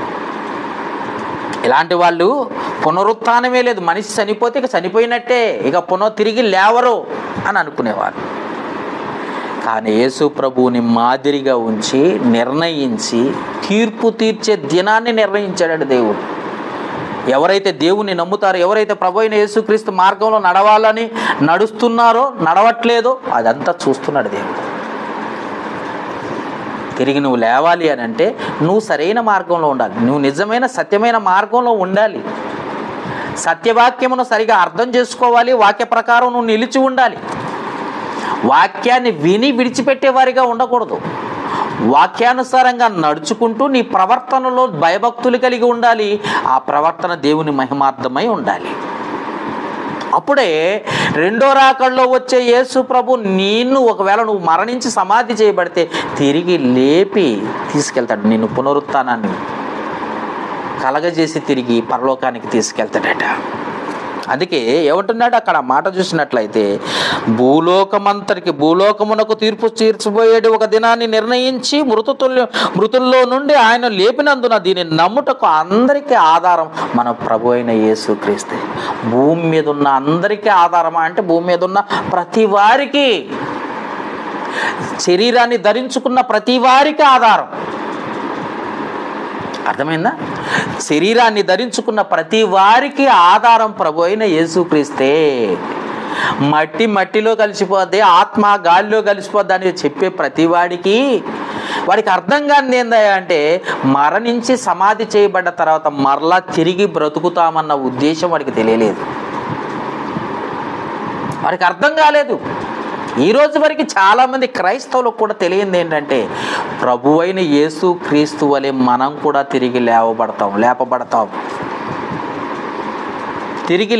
ఇలాంటి వాళ్ళు పునరుత్థానమే లేదు, మనిషి చనిపోతే ఇక చనిపోయినట్టే, ఇక తిరిగి లేవరు అని అనుకునేవారు. కానీ యేసు ప్రభువుని మాదిరిగా ఉంచి నిర్ణయించి తీర్పు తీర్చే దినాన్ని నిర్ణయించాడు దేవుడు. ఎవరైతే దేవుణ్ణి నమ్ముతారో, ఎవరైతే ప్రభు అయిన యేసుక్రీస్తు మార్గంలో నడవాలని నడుస్తున్నారో, నడవట్లేదో అదంతా చూస్తున్నాడు దేవుడు. తిరిగి నువ్వు లేవాలి అని అంటే నువ్వు సరైన మార్గంలో ఉండాలి, నువ్వు నిజమైన సత్యమైన మార్గంలో ఉండాలి, సత్యవాక్యమును సరిగా అర్థం చేసుకోవాలి, వాక్య ప్రకారం నువ్వు నిలిచి ఉండాలి. వాక్యాన్ని విని విడిచిపెట్టేవారిగా ఉండకూడదు. వాక్యానుసారంగా నడుచుకుంటూ నీ ప్రవర్తనలో భయభక్తులు కలిగి ఉండాలి. ఆ ప్రవర్తన దేవుని మహిమార్థమై ఉండాలి. అప్పుడే రెండో రాకడలో వచ్చే యేసు ప్రభు నిన్ను, ఒకవేళ నువ్వు మరణించి సమాధి చేయబడితే తిరిగి లేపి తీసుకెళ్తాడు. నిన్ను పునరుత్థానాన్ని కలగజేసి తిరిగి పరలోకానికి తీసుకెళ్తాడట. అందుకే ఏమంటున్నాడు అక్కడ మాట చూసినట్లయితే, భూలోకమునకు తీర్పు తీర్చబోయేడు ఒక దినాన్ని నిర్ణయించి మృతుల్లో నుండి ఆయన లేపినందున దీన్ని నమ్ముటకు అందరికీ ఆధారం మన ప్రభు అయిన యేసుక్రీస్తే. భూమి మీద ఉన్న అందరికీ ఆధారమా అంటే భూమి మీద ఉన్న ప్రతి వారికి, శరీరాన్ని ధరించుకున్న ప్రతి వారికి ఆధారం. అర్థమైందా? శరీరాన్ని ధరించుకున్న ప్రతి వారికి ఆధారం ప్రభు అయిన యేసుక్రీస్తే. మట్టి మట్టిలో కలిసిపోద్ది, ఆత్మ గాలిలో కలిసిపోద్ది అని చెప్పే ప్రతి వాడికి అర్థం కానిది ఏందయ్యా అంటే, మరణించి సమాధి చేయబడ్డ తర్వాత మరలా తిరిగి బ్రతుకుతామన్న ఉద్దేశం వాడికి తెలియలేదు, వాడికి అర్థం కాలేదు. ఈ రోజు వరకు చాలామంది క్రైస్తవులకు కూడా తెలియంది ఏంటంటే, ప్రభు అయిన యేసు క్రీస్తు వలె మనం కూడా తిరిగి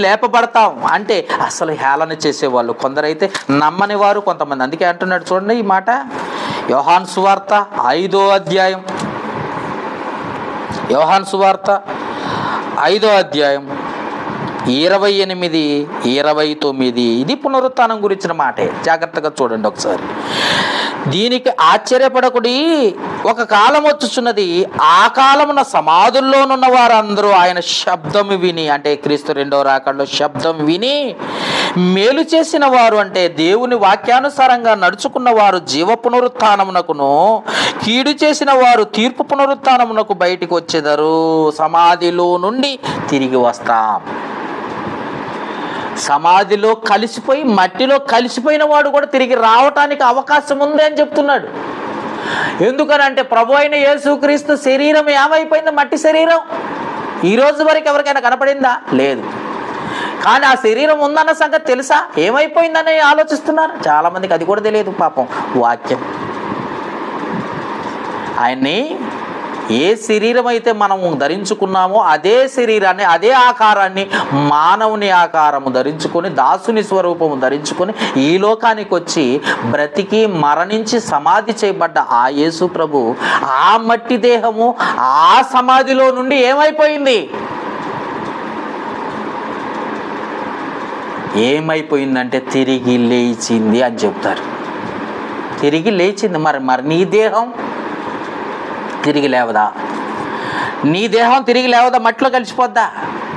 లేపబడతాం అంటే అసలు హేళన చేసేవాళ్ళు కొందరైతే, నమ్మని వారు కొంతమంది. అందుకే అంటున్నాడు చూడండి ఈ మాట, యోహాను సువార్త 5వ అధ్యాయం, యోహాను సువార్త 5వ అధ్యాయం 28, 29. ఇది పునరుత్థానం గురించిన మాటే, జాగ్రత్తగా చూడండి ఒకసారి. దీనికి ఆశ్చర్యపడకుడి, ఒక కాలం వచ్చుచున్నది, ఆ కాలమున సమాధుల్లోనున్న వారందరూ ఆయన శబ్దం విని, అంటే క్రీస్తు రెండవ రాకడలో శబ్దం విని మేలు చేసిన వారు, అంటే దేవుని వాక్యానుసారంగా నడుచుకున్న వారు జీవ పునరుత్థానమునకును, కీడు చేసిన వారు తీర్పు పునరుత్థానమునకు బయటికి వచ్చేదారు. సమాధిలో నుండి తిరిగి వస్తాం. సమాధిలో కలిసిపోయి మట్టిలో కలిసిపోయిన వాడు కూడా తిరిగి రావటానికి అవకాశం ఉంది అని చెప్తున్నాడు. ఎందుకనంటే ప్రభు అయిన యేసుక్రీస్తు శరీరం ఏమైపోయింది? మట్టి శరీరం. ఈ రోజు వరకు ఎవరికైనా కనపడిందా? లేదు. కానీ ఆ శరీరం ఉందన్న సంగతి తెలుసా? ఏమైపోయిందని ఆలోచిస్తున్నారు చాలామందికి, అది కూడా తెలియదు పాపం. వాక్యం ఆయన్ని ఏ శరీరం అయితే మనము ధరించుకున్నామో అదే శరీరాన్ని, అదే ఆకారాన్ని, మానవుని ఆకారము ధరించుకొని, దాసుని స్వరూపము ధరించుకొని ఈ లోకానికి వచ్చి బ్రతికి మరణించి సమాధి చేయబడ్డ ఆ యేసు ప్రభు ఆ మట్టి దేహము ఆ సమాధిలో నుండి ఏమైపోయింది? ఏమైపోయిందంటే తిరిగి లేచింది అని చెప్తారు. తిరిగి లేచింది. మరి నీ దేహం తిరిగి లేవదా? నీ దేహం తిరిగి లేవదా? మట్టిలో కలిసిపోద్దా?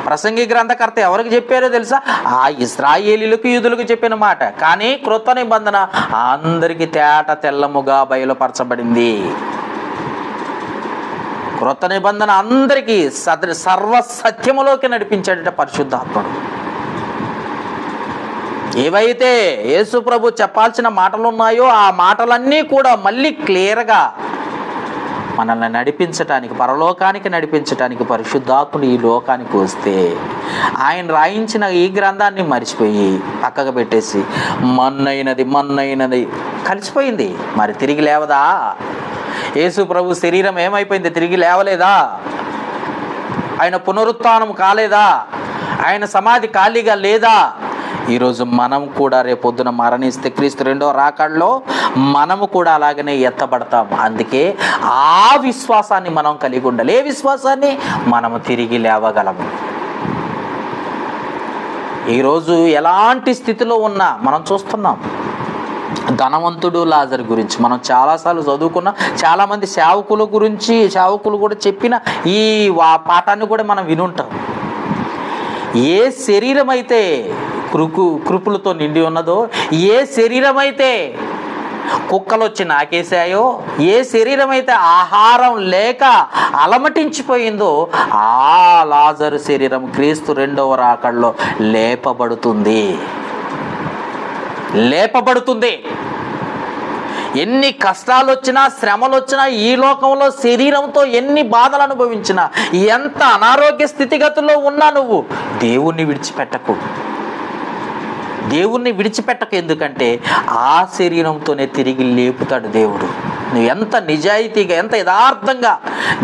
ప్రసంగి గ్రంథకర్త ఎవరికి చెప్పారో తెలుసా? ఆ ఇశ్రాయేలీయులకు, యూదులకు చెప్పిన మాట. కానీ క్రొత్త నిబంధన అందరికీ తెల్లముగా బయలుపరచబడింది. క్రొత్త నిబంధన అందరికీ సర్వ సత్యములోకి నడిపించాడట పరిశుద్ధాత్ముడు. ఏవైతే యేసు ప్రభు చెప్పాల్సిన మాటలు ఉన్నాయో ఆ మాటలన్నీ కూడా మళ్ళీ క్లియర్గా మనల్ని నడిపించటానికి, పరలోకానికి నడిపించటానికి పరిశుద్ధాత్ముడు ఈ లోకానికి వస్తే, ఆయన రాయించిన ఈ గ్రంథాన్ని మర్చిపోయి పక్కకు పెట్టేసి మన్నైనది కలిసిపోయింది. మరి తిరిగి లేవదా? యేసు ప్రభు శరీరం ఏమైపోయింది? తిరిగి లేవలేదా? ఆయన పునరుత్థానం కాలేదా? ఆయన సమాధి ఖాళీగా లేదా? ఈరోజు మనం కూడా రేపొద్దున మరణిస్తే క్రీస్తు రెండో రాకడలో మనము కూడా అలాగనే ఎత్తబడతాం. అందుకే ఆ విశ్వాసాన్ని మనం కలిగి ఉండాలి. ఏ విశ్వాసాన్ని? మనము తిరిగి లేవగలము. ఈరోజు ఎలాంటి స్థితిలో ఉన్నా మనం చూస్తున్నాం. ధనవంతుడు లాజరు గురించి మనం చాలాసార్లు చదువుకున్నాం. చాలామంది సేవకులు కూడా చెప్పిన ఈ పాఠాన్ని కూడా మనం వినుంటాం. ఏ శరీరం అయితే కృపులతో నిండి ఉన్నదో, ఏ శరీరం అయితే కుక్కలు వచ్చి నాకేసాయో, ఏ శరీరం అయితే ఆహారం లేక అలమటించిపోయిందో, ఆ లాజరు శరీరం క్రీస్తు రెండవ రాకడలో లేపబడుతుంది. ఎన్ని కష్టాలు వచ్చినా, శ్రమలు వచ్చినా, ఈ లోకంలో శరీరంతో ఎన్ని బాధలు అనుభవించినా, ఎంత అనారోగ్య స్థితిగతుల్లో ఉన్నా నువ్వు దేవుణ్ణి విడిచిపెట్టకు. ఎందుకంటే ఆ శరీరంతోనే తిరిగి లేపుతాడు దేవుడు. నువ్వు ఎంత నిజాయితీగా, ఎంత యథార్థంగా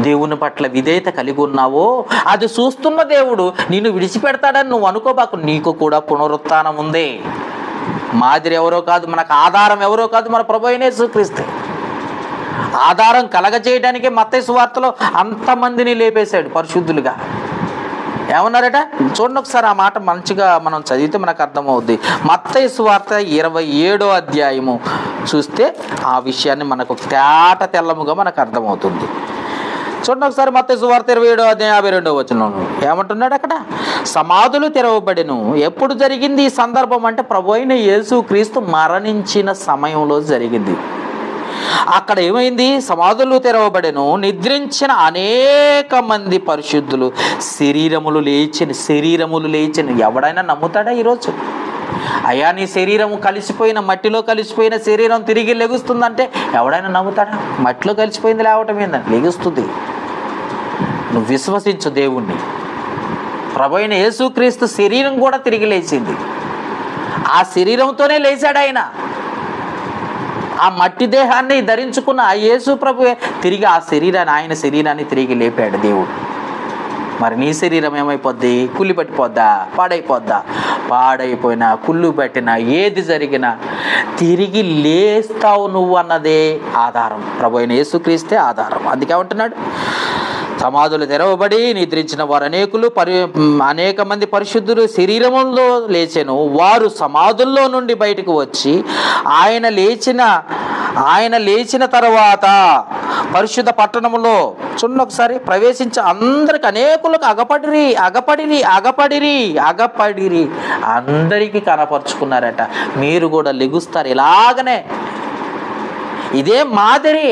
దేవుని పట్ల విధేయత కలిగి ఉన్నావో అది చూస్తున్న దేవుడు నిన్ను విడిచిపెడతాడని నువ్వు అనుకోబాకు. నీకు కూడా పునరుత్థానం ఉంది. మాదిరి ఎవరో కాదు, మనకు ఆధారం ఎవరో కాదు, మన ప్రభువైన యేసుక్రీస్తు. ఆధారం కలగజేయడానికి మత్తయి సువార్తలో అంతమందిని లేపేశాడు పరిశుద్ధులుగా. ఏమన్నారట? చూడండి ఒకసారి ఆ మాట మంచిగా మనం చదివితే మనకు అర్థమవుద్ది. మత్తయి సువార్త 27వ అధ్యాయము చూస్తే ఆ విషయాన్ని మనకు తెల్లముగా మనకు అర్థమవుతుంది. చూడండి ఒకసారి మత్తయి సువార్త 27వ అధ్యాయం 52వ వచనం ఏమంటున్నాడు అక్కడ? సమాధులు తెరవబడెను. ఎప్పుడు జరిగింది ఈ సందర్భం అంటే ప్రభు అయిన యేసుక్రీస్తు మరణించిన సమయంలో జరిగింది. అక్కడ ఏమైంది? సమాధులు తెరవబడెను, నిద్రించిన అనేక మంది పరిశుద్ధులు శరీరములు లేచిన. ఎవడైనా నమ్ముతాడా ఈరోజు? అయ్యా నీ శరీరం కలిసిపోయిన, మట్టిలో కలిసిపోయిన శరీరం తిరిగి లెగుస్తుందంటే ఎవడైనా నమ్ముతాడా? మట్టిలో కలిసిపోయింది లేవటం ఏందంటే లెగుస్తుంది. నువ్వు విశ్వసించు దేవుణ్ణి. ప్రభు అయిన యేసుక్రీస్తు శరీరం కూడా తిరిగి లేచింది. ఆ శరీరంతోనే లేచాడు ఆయన. ఆ మట్టి దేహాన్ని ధరించుకున్న ఆ యేసు ప్రభువే తిరిగి ఆయన శరీరాన్ని తిరిగి లేపాడు దేవుడు. మరి నీ శరీరం ఏమైపోద్ది? కుళ్ళి పట్టిపోద్దా? పాడైపోయినా, కుళ్ళు పెట్టినా, ఏది జరిగినా తిరిగి లేస్తావు నువ్వు అన్నదే ఆధారం. ప్రభు అయిన యేసుక్రీస్తే ఆధారం. అందుకే ఉంటున్నాడు, సమాధులు తెరవబడి నిద్రించిన వారు అనేక మంది పరిశుద్ధులు శరీరములో లేచెను. వారు సమాధుల్లో నుండి బయటకు వచ్చి ఆయన లేచిన తర్వాత పరిశుద్ధ పట్టణములో ఒకసారి ప్రవేశించి అందరికి అనేకులకు అగపడిరి అందరికీ కనపరుచుకున్నారట. మీరు కూడా లెగుస్తారు ఇలాగనే. ఇదే మాదిరి,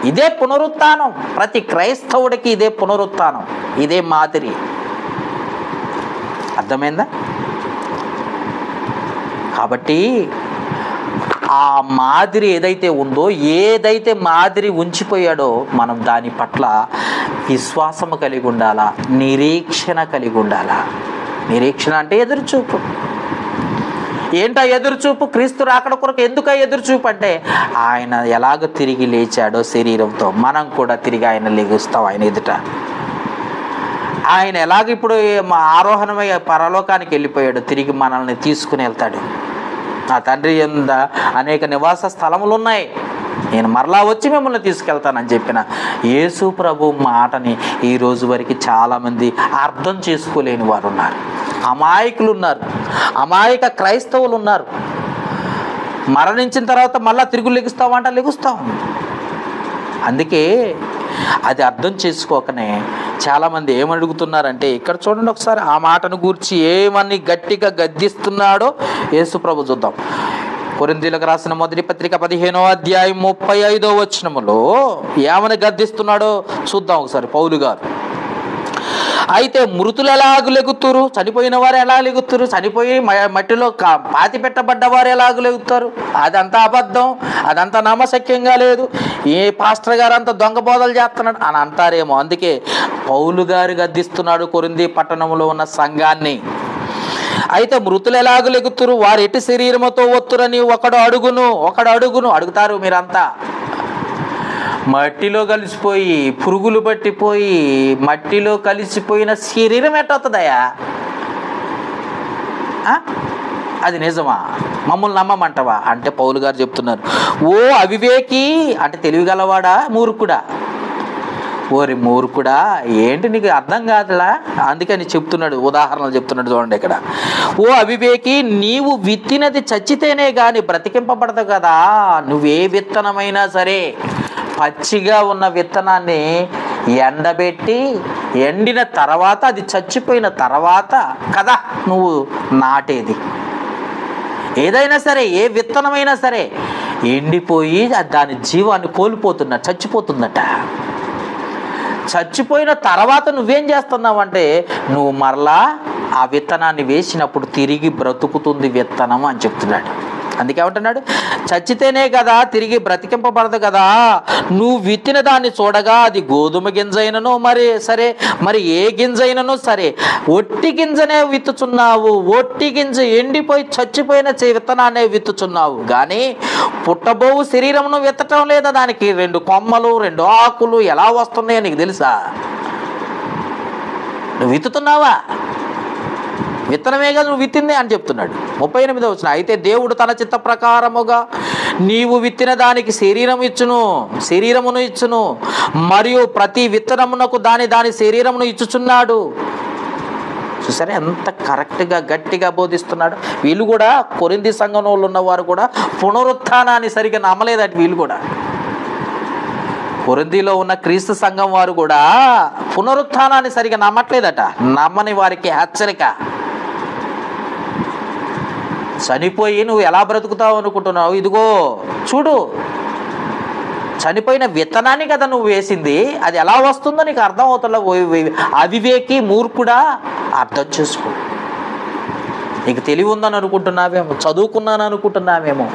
ఇదే పునరుత్థానం. ప్రతి క్రైస్తవుడికి ఇదే పునరుత్థానం, ఇదే మాదిరి. అర్థమైందా? కాబట్టి ఆ మాదిరి ఏదైతే ఉందో, ఏదైతే మాదిరి ఉంచిపోయాడో మనం దాని పట్ల విశ్వాసము కలిగి ఉండాలా, నిరీక్షణ కలిగి ఉండాలా. నిరీక్షణ అంటే ఎదురుచూపు. ఏంటా ఎదురుచూపు? క్రీస్తు రాకడ కొరకు. ఎందుక ఎదురుచూపు అంటే ఆయన ఎలాగ తిరిగి లేచాడో శరీరంతో, మనం కూడా తిరిగి ఆయన లెగుస్తాం ఆయన ఎదుట. ఆయన ఎలాగ ఇప్పుడు ఆరోహణమై పరలోకానికి వెళ్ళిపోయాడు, తిరిగి మనల్ని తీసుకుని వెళ్తాడు. నా తండ్రి యందు అనేక నివాస స్థలములు ఉన్నాయి, నేను మరలా వచ్చి మిమ్మల్ని తీసుకెళ్తానని చెప్పిన యేసు ప్రభు మాటని ఈ రోజు వరకు చాలామంది అర్థం చేసుకోలేని వారు ఉన్నారు, అమాయకులు ఉన్నారు, అమాయక క్రైస్తవులు ఉన్నారు. మరణించిన తర్వాత మళ్ళీ తిరిగి లెగుస్తామంట, లెగుస్తాం. అందుకే అది అర్థం చేసుకోకనే చాలామంది ఏమని అడుగుతున్నారంటే, ఇక్కడ చూడండి ఒకసారి ఆ మాటను గూర్చి ఏమని గట్టిగా గద్దిస్తున్నాడో యేసు ప్రభు చూద్దాం. కొరింథీయులకు రాసిన మొదటి పత్రిక 15వ అధ్యాయం 35వ వచనములో ఏమని గద్దిస్తున్నాడో చూద్దాం ఒకసారి పౌలు గారు. అయితే మృతులు ఎలాగ లెగుతురు? చనిపోయిన వారు ఎలా లెగుతురు? చనిపోయి మట్టిలో పాతి పెట్టబడ్డవారు ఎలాగ లెగుతారు? అదంతా అబద్ధం, అదంతా నమ్మశక్యంగా లేదు, ఏ పాస్టర్ గారు అంతా దొంగ బోధలు చేస్తున్నాడు అని అంటారేమో. అందుకే పౌలు గారు గద్దిస్తున్నాడు కొరింథీ పట్టణంలో ఉన్న సంఘాన్ని. అయితే మృతులు ఎలాగ లెగుతురు? వారు ఎటు శరీరముతో వత్తురని ఒకడు అడుగును అడుగుతారు మీరంతా. మట్టిలో కలిసిపోయి, పురుగులు పట్టిపోయి, మట్టిలో కలిసిపోయిన శరీరం ఎట్టవుతుందయ్యా? అది నిజమా? మమ్మల్ని నమ్మమంటవా అంటే పౌలు గారు చెప్తున్నారు, ఓ అవివేకి అంటే తెలివిగలవాడా, మూర్ఖుడా? ఓరి మూర్ఖుడా, ఏంటి నీకు అర్థం కాదులా? అందుకని చెప్తున్నాడు, ఉదాహరణలు చెప్తున్నాడు చూడండి ఇక్కడ. ఓ అవివేకి, నీవు విత్తినది చచ్చితేనే కానీ బ్రతికింపబడదు కదా. నువ్వే విత్తనమైనా సరే పచ్చిగా ఉన్న విత్తనాన్ని ఎండబెట్టి ఎండిన తర్వాత, అది చచ్చిపోయిన తర్వాత కదా నువ్వు నాటేది. ఏదైనా సరే, ఏ విత్తనమైనా సరే ఎండిపోయి దాని జీవాన్ని కోల్పోతున్నట్టు, చచ్చిపోతుందట. చచ్చిపోయిన తర్వాత నువ్వేం చేస్తున్నావు అంటే, నువ్వు మరలా ఆ విత్తనాన్ని వేసినప్పుడు తిరిగి బ్రతుకుతుంది విత్తనం అని చెప్తున్నాడు. అందుకే ఏమంటున్నాడు, చచ్చితేనే కదా తిరిగి బ్రతికింపబడదు కదా. నువ్వు విత్తిన దాన్ని చూడగా అది గోధుమ గింజైనను మరి ఏ గింజైనను సరే ఒట్టి గింజనే విత్తుచున్నావు. ఒట్టి గింజ ఎండిపోయి చచ్చిపోయిన విత్తనాన్నే విత్తుచున్నావు కానీ పుట్టబోవు శరీరమును విత్తటం లేదా. దానికి 2 కొమ్మలు 2 ఆకులు ఎలా వస్తున్నాయో నీకు తెలుసా? నువ్వు విత్తుతున్నావా? విత్తనమే కదా నువ్వు విత్తిందే అని చెప్తున్నాడు. 38వ వచనం, అయితే దేవుడు తన చిత్త ప్రకారముగా నీవు విత్తిన దానికి శరీరమును ఇచ్చును మరియు ప్రతి విత్తనమునకు దాని శరీరమును ఇచ్చుచున్నాడు. చూసారా ఎంత కరెక్ట్గా గట్టిగా బోధిస్తున్నాడు. వీళ్ళు కూడా కొరింథీ సంఘంలో ఉన్నవారు కూడా పునరుత్థానాన్ని సరిగ్గా నమ్మలేదట. వీళ్ళు కూడా కొరింథీలో ఉన్న క్రీస్తు సంఘం వారు కూడా పునరుత్థానాన్ని సరిగ్గా నమ్మట్లేదట. నమ్మని వారికి హెచ్చరిక. చనిపోయి నువ్వు ఎలా బ్రతుకుతావు అనుకుంటున్నావు? ఇదిగో చూడు, చనిపోయిన విత్తనాన్ని కదా నువ్వు వేసింది, అది ఎలా వస్తుందో నీకు అర్థం అవుతుందో. అవివేకి మూర్ఖుడా, అర్థం చేసుకో. నీకు తెలివి ఉందని అనుకుంటున్నావేమో, చదువుకున్నాను అనుకుంటున్నావేమో,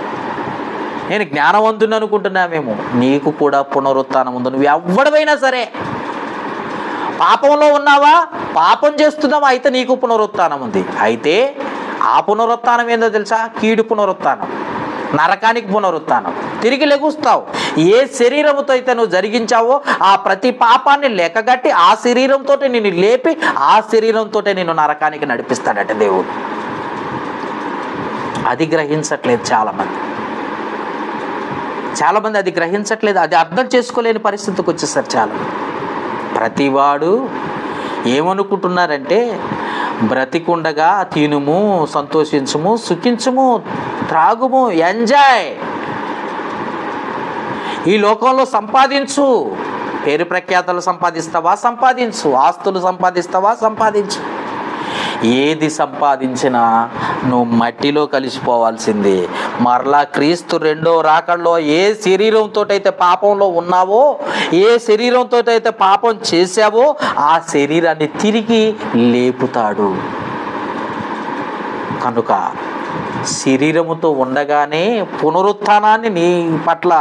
నేను జ్ఞానవంతుని అనుకుంటున్నావేమో. నీకు కూడా పునరుత్థానం ఉంది. నువ్వు ఎవడవైనా సరే పాపంలో ఉన్నావా, పాపం చేస్తున్నావా, అయితే నీకు పునరుత్థానం ఉంది. అయితే ఆ పునరుత్థానం ఏందో తెలుసా? కీడు పునరుత్థానం, నరకానికి పునరుత్థానం. తిరిగి లెగుస్తావు. ఏ శరీరంతో అయితే నువ్వు జరిగించావో ఆ ప్రతి పాపాన్ని లెక్కగట్టి ఆ శరీరంతో నిన్ను లేపి ఆ శరీరంతో నిన్ను నరకానికి నడిపిస్తాడట దేవుడు. అది గ్రహించట్లేదు చాలామంది అది గ్రహించట్లేదు, అది అర్థం చేసుకోలేని పరిస్థితికి వచ్చేసారు చాలామంది. ప్రతివాడు ఏమనుకుంటున్నారంటే, బ్రతికుండగా తినుము, సంతోషించుము, సుఖించుము, త్రాగుము, ఎంజాయ్, ఈ లోకంలో సంపాదించు. పేరు ప్రఖ్యాతలు సంపాదిస్తావా, సంపాదించు. ఆస్తులు సంపాదిస్తావా, సంపాదించు. ఏది సంపాదించినా నువ్వు మట్టిలో కలిసిపోవాల్సిందే. మరలా క్రీస్తు రెండో రాకడలో ఏ శరీరంతో అయితే పాపంలో ఉన్నావో, ఏ శరీరంతో అయితే పాపం చేశావో ఆ శరీరాన్ని తిరిగి లేపుతాడు. కనుక శరీరముతో ఉండగానే పునరుత్థానాన్ని నీ పట్ల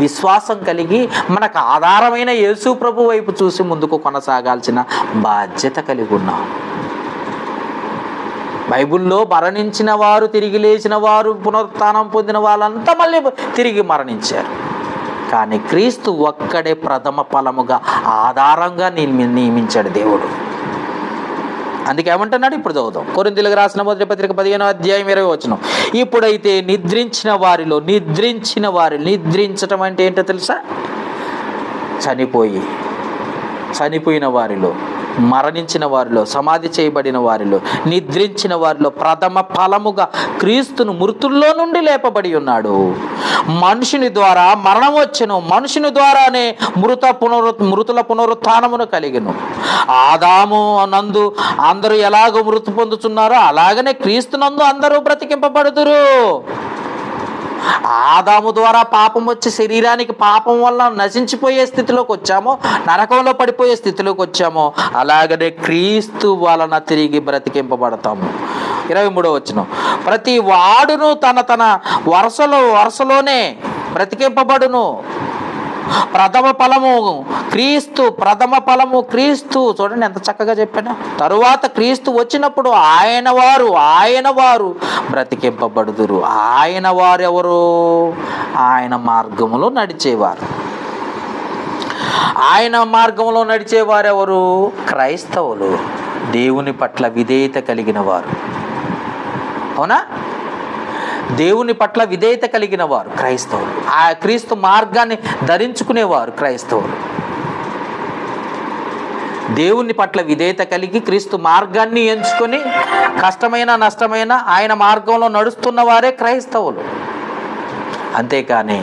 విశ్వాసం కలిగి మనకు ఆధారమైన యేసు ప్రభు వైపు చూసి ముందుకు కొనసాగాల్సిన బాధ్యత కలిగి ఉన్నాం. బైబిల్లో మరణించిన వారు, తిరిగి లేచిన వారు, పునరుత్థానం పొందిన వాళ్ళంతా మళ్ళీ తిరిగి మరణించారు. కానీ క్రీస్తు ఒక్కడే ప్రథమ ఫలముగా ఆధారంగా నియమించాడు దేవుడు. అందుకే ఏమంటున్నాడు, ఇప్పుడు చదువుదాం. కొరింథీయులకు రాసిన మొదటి పత్రిక 15వ అధ్యాయం 20వ వచనం. ఇప్పుడైతే నిద్రించిన నిద్రించటం అంటే ఏంటో తెలుసా? చనిపోయిన వారిలో, మరణించిన వారిలో, సమాధి చేయబడిన వారిలో, నిద్రించిన వారిలో ప్రథమ ఫలముగా క్రీస్తును మృతుల్లో నుండి లేపబడి ఉన్నాడు. మనుషుని ద్వారా మరణం వచ్చెను, మనుషుని ద్వారానే మృతుల పునరుత్థానమును కలిగెను. ఆదాము నందు అందరూ ఎలాగో మృతి పొందుతున్నారో అలాగనే క్రీస్తునందు అందరూ బ్రతికింపబడుదురు. ఆదాము ద్వారా పాపం వచ్చి శరీరానికి పాపం వల్ల నశించిపోయే స్థితిలోకి వచ్చామో, నరకంలో పడిపోయే స్థితిలోకి వచ్చామో, అలాగనే క్రీస్తు వలన తిరిగి బ్రతికింపబడతాము. 23వ వచనం. ప్రతి వాడును తన వరుసలోనే బ్రతికింపబడును. ప్రథమ ఫలము క్రీస్తు. చూడండి ఎంత చక్కగా చెప్పాను. తరువాత క్రీస్తు వచ్చినప్పుడు ఆయన వారు బ్రతికింపబడుదురు. ఆయన వారు ఎవరు? ఆయన మార్గములో నడిచేవారు. ఆయన మార్గంలో నడిచేవారెవరు? క్రైస్తవులు, దేవుని పట్ల విధేయత కలిగిన వారు. అవునా? దేవుని పట్ల విధేయత కలిగిన వారు క్రైస్తవులు. ఆ క్రీస్తు మార్గాన్ని ధరించుకునేవారు క్రైస్తవులు. దేవుని పట్ల విధేయత కలిగి క్రీస్తు మార్గాన్ని ఎంచుకొని కష్టమైన నష్టమైన ఆయన మార్గంలో నడుస్తున్న వారే క్రైస్తవులు. అంతేకాని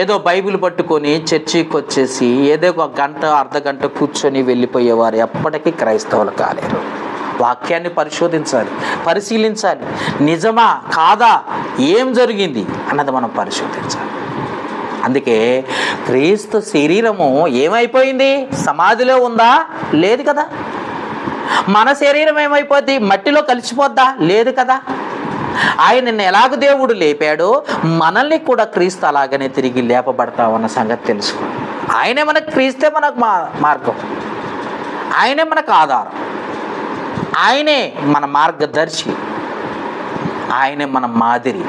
ఏదో బైబిల్ పట్టుకొని చర్చికి వచ్చేసి ఏదో ఒక గంట అర్ధగంట కూర్చొని వెళ్ళిపోయేవారు ఎప్పటికీ క్రైస్తవులు కాలేరు. వాక్యాన్ని పరిశీలించాలి. నిజమా కాదా, ఏం జరిగింది అన్నది మనం పరిశోధించాలి. అందుకే క్రీస్తు శరీరము ఏమైపోయింది? సమాధిలో ఉందా? లేదు కదా. మన శరీరం ఏమైపోద్ది? మట్టిలో కలిసిపోద్దా? లేదు కదా. ఆయన ఎలాగ దేవుడు లేపాడో మనల్ని కూడా క్రీస్తు అలాగనే తిరిగి లేపబడతామన్న సంగతి తెలుసుకో. ఆయనే మనకు, క్రీస్తే మనకు మార్గం, ఆయనే మనకు ఆధారం, ఆయనే మన మార్గదర్శి, ఆయనే మన మాదిరి.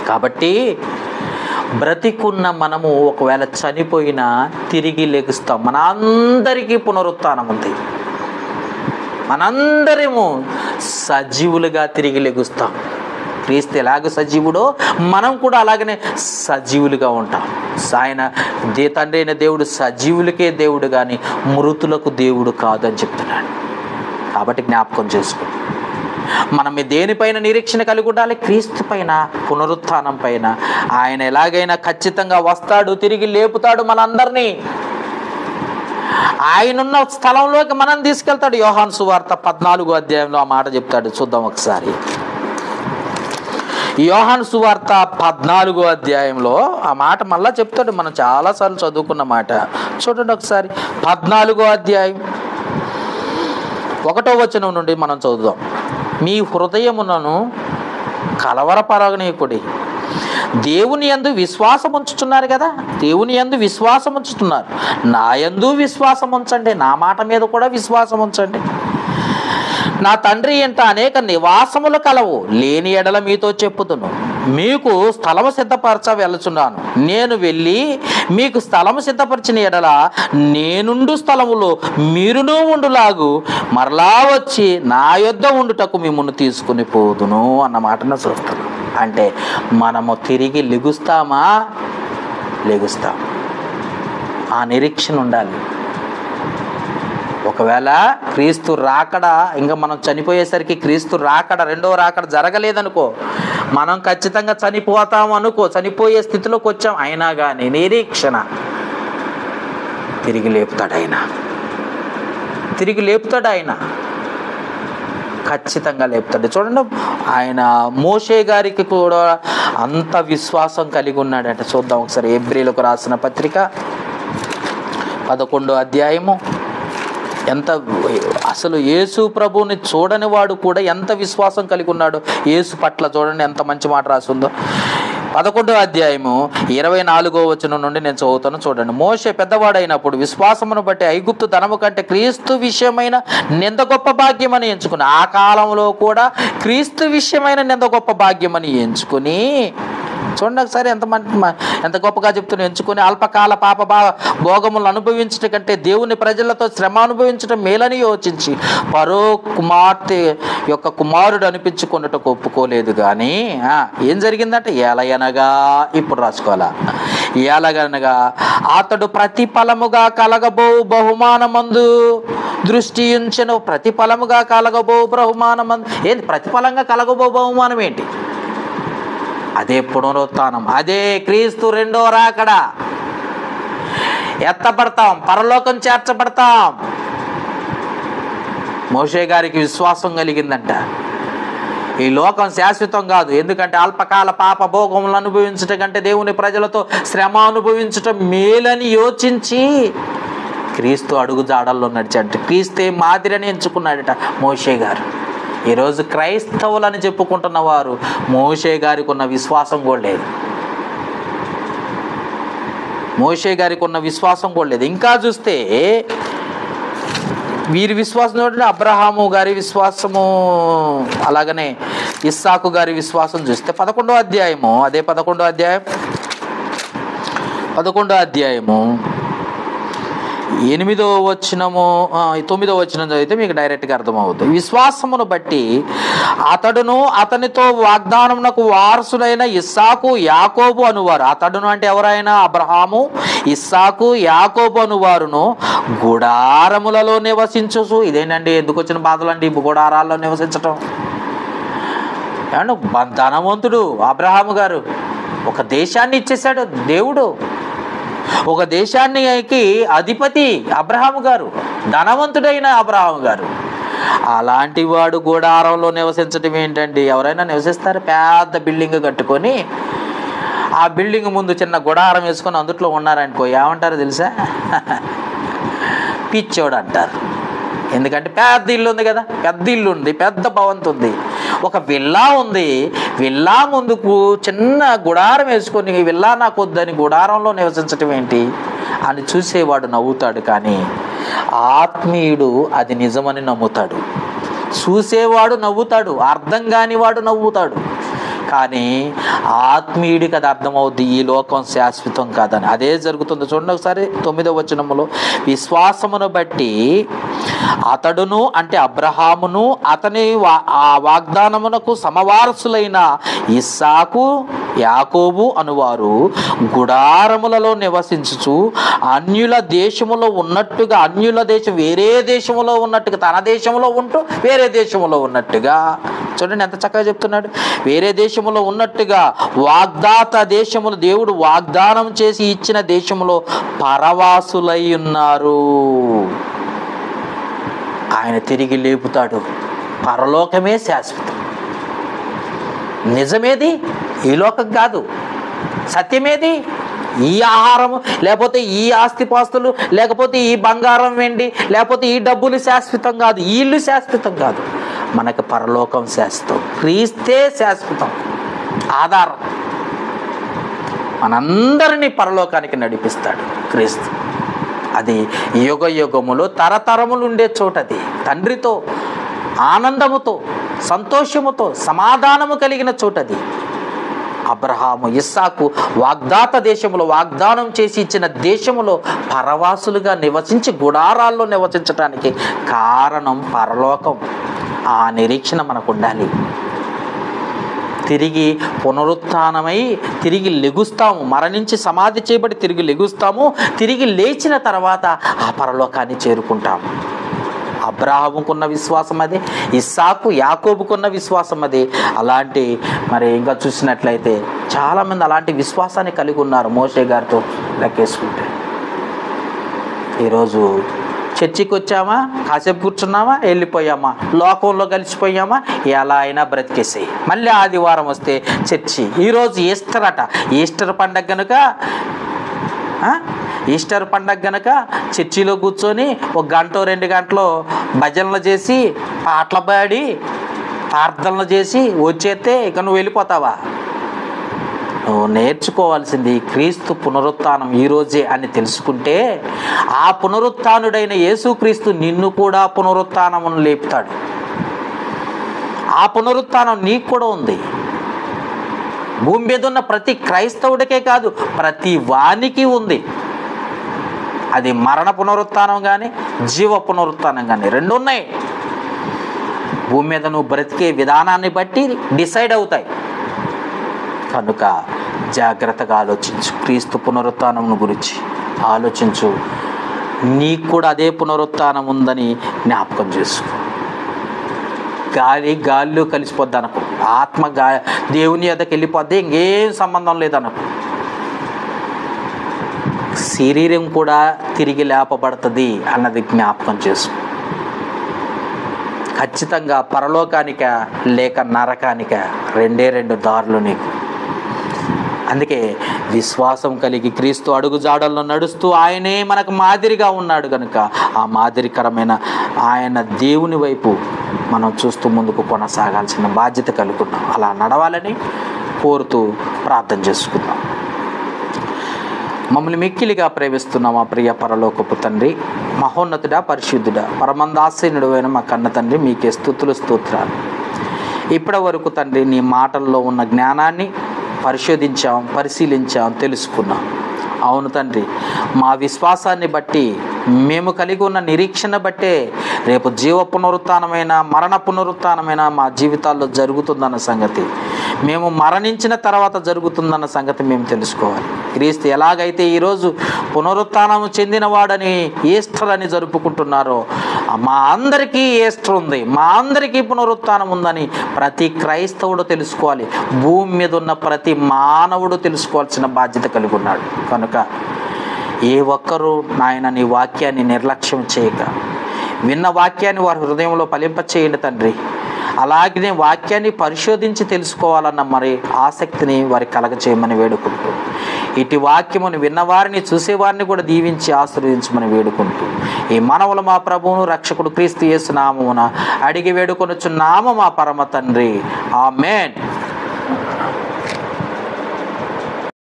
కాబట్టి బ్రతికున్న మనము ఒకవేళ చనిపోయినా తిరిగి లెగుస్తాం. మనందరికీ పునరుత్థానం ఉంది. మనందరము సజీవులుగా తిరిగి లెగుస్తాం. క్రీస్తు ఎలాగ సజీవుడో మనం కూడా అలాగనే సజీవులుగా ఉంటాం. ఆయన తండ్రి అయిన దేవుడు సజీవులకే దేవుడు కానీ మృతులకు దేవుడు కాదు అని చెప్తున్నాడు. కాబట్టి జ్ఞాపకం చేసుకో, మనం దేనిపైన నిరీక్షణ కలిగి ఉండాలి? క్రీస్తు పైన, పునరుత్థానం పైన. ఆయన ఎలాగైనా ఖచ్చితంగా వస్తాడు, తిరిగి లేపుతాడు మనందరినీ. ఆయనున్న స్థలంలోకి మనం తీసుకెళ్తాడు. యోహాను సువార్త 14వ అధ్యాయంలో ఆ మాట చెప్తాడు. చూద్దాం ఒకసారి. యోహాను సువార్త 14వ అధ్యాయంలో ఆ మాట మళ్ళా చెప్తాడు. మనం చాలాసార్లు చదువుకున్న మాట. చూడండి ఒకసారి 14వ అధ్యాయం 1వ వచనం నుండి మనం చదువుదాం. మీ హృదయమునను కలవరపరగనీయకుడి, దేవుని యందు విశ్వాసం ఉంచుతున్నారు కదా, దేవుని యందు విశ్వాసం ఉంచుతున్నారు, నా యందు విశ్వాసం ఉంచండి, నా మాట మీద కూడా విశ్వాసం ఉంచండి. నా తండ్రి ఇంట అనేక నివాసములు కలవు, లేని ఎడల మీతో చెప్పుదును. మీకు స్థలము సిద్ధపరచ వెళ్తున్నాను. నేను వెళ్ళి మీకు స్థలము సిద్ధపరిచిన ఎడల నేనుండు స్థలములో మీరును ఉండులాగు మరలా వచ్చి నా యొద్ద ఉండుటకు మిమ్మల్ని తీసుకుని పోదును అన్న మాటను చూస్తాను. అంటే మనము తిరిగి లెగుస్తామా? లెగుస్తాం. ఆ నిరీక్షణ ఉండాలి. ఒకవేళ క్రీస్తు రాకడ, ఇంకా మనం చనిపోయేసరికి క్రీస్తు రాకడ, రెండవ రాకడ జరగలేదనుకో, మనం ఖచ్చితంగా చనిపోతాం అనుకో, చనిపోయే స్థితిలోకి వచ్చాం. అయినా కానీ నిరీక్షణ, తిరిగి లేపుతాడు ఆయన, తిరిగి లేపుతాడు ఆయన, ఖచ్చితంగా లేపుతాడు. చూడండి, ఆయన మోషే గారికి కూడా అంత విశ్వాసం కలిగి ఉన్నాడంటే. చూద్దాం ఒకసారి హెబ్రీయులకు రాసిన పత్రిక 11వ అధ్యాయము. ఎంత అసలు యేసు ప్రభువుని చూడని వాడు కూడా ఎంత విశ్వాసం కలిగి ఉన్నాడు యేసు పట్ల. చూడండి ఎంత మంచి మాట రాసిందో. 11వ అధ్యాయము 24వ వచనం నుండి నేను చదువుతాను. చూడండి, మోషే పెద్దవాడైనప్పుడు విశ్వాసమును బట్టి ఐగుప్తు ధనము కంటే క్రీస్తు విషయమైన నింద గొప్ప భాగ్యమని ఎంచుకుని, ఆ కాలంలో కూడా క్రీస్తు విషయమైన నింద గొప్ప భాగ్యమని ఎంచుకుని, చూడండి ఒకసారి ఎంత గొప్పగా చెప్తున్నా, ఎంచుకుని అల్పకాల పాప భోగములను అనుభవించట కంటే దేవుని ప్రజలతో శ్రమ అనుభవించడం మేలని యోచించి పరో కుమార్తె యొక్క కుమారుడు అనిపించుకున్నట్టు ఒప్పుకోలేదు. కానీ ఏం జరిగిందంటే, ఎలయనగా, ఇప్పుడు రాసుకోవాలా, ఎలగనగా అతడు ప్రతిఫలముగా కలగబో బహుమానమందు దృష్టి ఉంచెను. ప్రతిఫలముగా కలగబో బహుమానమందు, ఏంటి ప్రతిఫలంగా కలగబో బహుమానం ఏంటి? అదే పునరుత్థానం, అదే క్రీస్తు రెండో రాకడ. ఎత్తపడతాం, పరలోకం చేర్చబడతాం. మోషే గారికి విశ్వాసం కలిగిందంట. ఈ లోకం శాశ్వతం కాదు, ఎందుకంటే అల్పకాల పాప భోగములను అనుభవించటం కంటే దేవుని ప్రజలతో శ్రమ అనుభవించటం మేలని యోచించి క్రీస్తు అడుగు జాడల్లో నడిచాడు. క్రీస్తే మాదిరిని ఎంచుకున్నాడట మోషే గారు. ఈరోజు క్రైస్తవులని చెప్పుకుంటున్న వారు మోషే గారికి ఉన్న విశ్వాసం కూడా లేదు. మోషే గారికి ఉన్న విశ్వాసం కూడా లేదు. ఇంకా చూస్తే వీరి విశ్వాసం చూడండి, అబ్రహాము గారి విశ్వాసము, అలాగనే ఇస్సాకు గారి విశ్వాసం చూస్తే 11వ అధ్యాయము, అదే 11వ అధ్యాయము 8వ వచనము 9వ వచనం చదివితే మీకు డైరెక్ట్గా అర్థమవుతుంది. విశ్వాసమును బట్టి అతడును అతనితో వాగ్దానమునకు వారసులైన ఇస్సాకు యాకోబు అనువారు, అతడును అంటే ఎవరైనా అబ్రహాము, ఇస్సాకు, యాకోబు అనువారును గుడారములలో నివసించు. ఇదేనండి ఎందుకు వచ్చిన బాధలండి, గుడారాల్లో నివసించటం. ఏమంటే ధనవంతుడు అబ్రహాము గారు, ఒక దేశాన్ని ఇచ్చేశాడు దేవుడు, ఒక దేశానికి అధిపతి అబ్రహాము గారు, ధనవంతుడైన అబ్రహాము గారు. అలాంటి వాడు గుడారంలో నివసించడం ఏంటండి? ఎవరైనా నివసిస్తారు? పెద్ద బిల్డింగ్ కట్టుకొని ఆ బిల్డింగ్ ముందు చిన్న గుడారం వేసుకొని అందుట్లో ఉన్నారనుకో, ఏమంటారు తెలుసా? పిచ్చోడు అంటారు. ఎందుకంటే పెద్ద ఇల్లు ఉంది కదా, పెద్ద ఇల్లు ఉంది, పెద్ద భవంతి ఉంది, ఒక విల్లా ఉంది, విల్లా ముందుకు చిన్న గుడారం వేసుకొని విల్లా నాకు వద్దని గుడారంలో నివసించటం ఏంటి అని చూసేవాడు నవ్వుతాడు. కానీ ఆత్మీయుడు అది నిజమని నమ్ముతాడు. చూసేవాడు నవ్వుతాడు, అర్థం కానివాడు నవ్వుతాడు. కానీ ఆత్మీయుడికి అది అర్థమవుద్ది, ఈ లోకం శాశ్వతం కాదని. అదే జరుగుతుంది. చూడండి ఒకసారి 9వ వచనములో, విశ్వాసమును బట్టి అతడును అంటే అబ్రహామును అతని ఆ వాగ్దానమునకు సమవారసులైన ఇస్సాకు, యాకోబు అనువారు గుడారములలో నివసించుచు అన్యుల దేశములో ఉన్నట్టుగా, అన్యుల దేశం వేరే దేశములో ఉన్నట్టుగా, తన దేశంలో ఉంటూ వేరే దేశంలో ఉన్నట్టుగా, చూడండి ఎంత చక్కగా చెప్తున్నాడు, వేరే దేశంలో ఉన్నట్టుగా వాగ్దాత దేశములు, దేవుడు వాగ్దానం చేసి ఇచ్చిన దేశంలో పరవాసులై ఉన్నారు. ఆయన తిరిగి లేపుతాడు. పరలోకమే శాశ్వతం. నిజమేది? ఈ లోకం కాదు. సత్యమేది? ఈ ఆహారము, లేకపోతే ఈ ఆస్తిపాస్తులు, లేకపోతే ఈ బంగారం వెండి, లేకపోతే ఈ డబ్బులు శాశ్వతం కాదు, ఈ ఇల్లు శాశ్వతం కాదు. మనకు పరలోకం శాశ్వతం, క్రీస్తే శాశ్వతం, ఆధారం. మనందరినీ పరలోకానికి నడిపిస్తాడు క్రీస్తు. అది యుగ యుగములో తరతరములు ఉండే చోటది. తండ్రితో ఆనందముతో, సంతోషముతో, సమాధానము కలిగిన చోటది. అబ్రహాము, ఇస్సాకు వాగ్దాత దేశములో, వాగ్దానం చేసి ఇచ్చిన దేశములో పరవాసులుగా నివసించి గుడారాల్లో నివసించడానికి కారణం పరలోకం. ఆ నిరీక్షణ మనకు ఉండాలి. తిరిగి పునరుత్థానమై తిరిగి లెగుస్తాము, మరణించి సమాధి చేయబడి తిరిగి లెగుస్తాము. తిరిగి లేచిన తర్వాత ఆ పరలోకాన్ని చేరుకుంటాము. అబ్రాహాముకున్న విశ్వాసం అదే, ఇస్సాకు యాకోబుకున్న విశ్వాసం అదే. అలాంటి మరి ఇంకా చూసినట్లయితే చాలామంది అలాంటి విశ్వాసాన్ని కలిగి ఉన్నారు. మోషే గారితో లెక్కేసుకుంటే ఈరోజు చర్చికి వచ్చామా, కాసేపు కూర్చున్నామా, వెళ్ళిపోయామా, లోకంలో కలిసిపోయామా, ఎలా అయినా బ్రతికేసాయి. మళ్ళీ ఆదివారం వస్తే చర్చి. ఈరోజు ఈస్టర్ అట. ఈస్టర్ పండగ కనుక చర్చిలో కూర్చొని 1 గంట 2 గంటలు భజనలు చేసి, పాటలు పాడి, ప్రార్థనలు చేసి వచ్చేస్తే ఇక నువ్వు వెళ్ళిపోతావా? నువ్వు నేర్చుకోవాల్సింది క్రీస్తు పునరుత్థానం ఈరోజే అని తెలుసుకుంటే, ఆ పునరుత్థానుడైన యేసుక్రీస్తు నిన్ను కూడా పునరుత్థానమును లేపుతాడు. ఆ పునరుత్థానం నీకు కూడా ఉంది. భూమి మీద ఉన్న ప్రతి క్రైస్తవుడికే కాదు, ప్రతి వానికి ఉంది. అది మరణ పునరుత్థానం కానీ, జీవ పునరుత్థానం కానీ, 2 ఉన్నాయి. భూమి మీద నువ్వు బ్రతికే విధానాన్ని బట్టి డిసైడ్ అవుతాయి. కనుక జాగ్రత్తగా ఆలోచించు. క్రీస్తు పునరుత్థానం గురించి ఆలోచించు. నీకు కూడా అదే పునరుత్థానం ఉందని జ్ఞాపకం చేసుకో. గాలిలో కలిసిపోద్ది అనుకో. ఆత్మ దేవుని యొద్దకు వెళ్ళిపోద్ది, ఇంకేం సంబంధం లేదనుకో. శరీరం కూడా తిరిగి లేపబడుతుంది అన్నది జ్ఞాపకం చేసుకో. ఖచ్చితంగా పరలోకానిక లేక నరకానిక 2 దారులు నీకు. అందుకే విశ్వాసం కలిగి క్రీస్తు అడుగుజాడల్లో నడుస్తూ ఆయనే మనకు మాదిరిగా ఉన్నాడు కనుక ఆ మాదిరికరమైన ఆయన దేవుని వైపు మనం చూస్తూ ముందుకు కొనసాగాల్సిన బాధ్యత కలుగున్నాం. అలా నడవాలని కోరుతూ ప్రార్థన చేసుకుందాం. మమ్మల్ని మిక్కిలిగా ప్రేమిస్తున్న మా ప్రియ పరలోకపు తండ్రి, మహోన్నతుడా, పరిశుద్ధుడా, పరమందాసీనుడు అయిన మా కన్న తండ్రి, మీకే స్తుతులు స్తోత్రాలు. ఇప్పటి వరకు తండ్రి నీ మాటల్లో ఉన్న జ్ఞానాన్ని పరిశోధించాం, పరిశీలించాం, తెలుసుకున్నాం. అవును తండ్రి, మా విశ్వాసాన్ని బట్టి, మేము కలిగి ఉన్న నిరీక్షణ బట్టే రేపు జీవ పునరుత్థానమైన, మరణ పునరుత్థానమైన మా జీవితాల్లో జరుగుతుందన్న సంగతి, మేము మరణించిన తర్వాత జరుగుతుందన్న సంగతి మేము తెలుసుకోవాలి. క్రీస్తు ఎలాగైతే ఈరోజు పునరుత్థానము చెందినవాడని ఈస్టర్ అని జరుపుకుంటున్నారో, మా అందరికీ ఈస్టర్ ఉంది, మా అందరికీ పునరుత్థానం ఉందని ప్రతి క్రైస్తవుడు తెలుసుకోవాలి. భూమి మీద ఉన్న ప్రతి మానవుడు తెలుసుకోవాల్సిన బాధ్యత కలిగి ఉన్నాడు. కనుక ఏ ఒక్కరూ నాయన నీ వాక్యాన్ని నిర్లక్ష్యం చేయక, విన్న వాక్యాన్ని వారి హృదయంలో ఫలింపచేయండి తండ్రి. అలాగే వాక్యాన్ని పరిశోధించి తెలుసుకోవాలన్న మరి ఆసక్తిని వారి కలగచేయమని వేడుకుంటూ, ఇటు వాక్యమును విన్నవారిని చూసేవారిని కూడా దీవించి ఆశీర్వదించమని వేడుకుంటూ, ఈ మనవులు మా ప్రభువును రక్షకుడు క్రీస్తు యేసు నామమున అడిగి వేడుకొనుచున్నాము మా పరమ తండ్రి. ఆమేన్.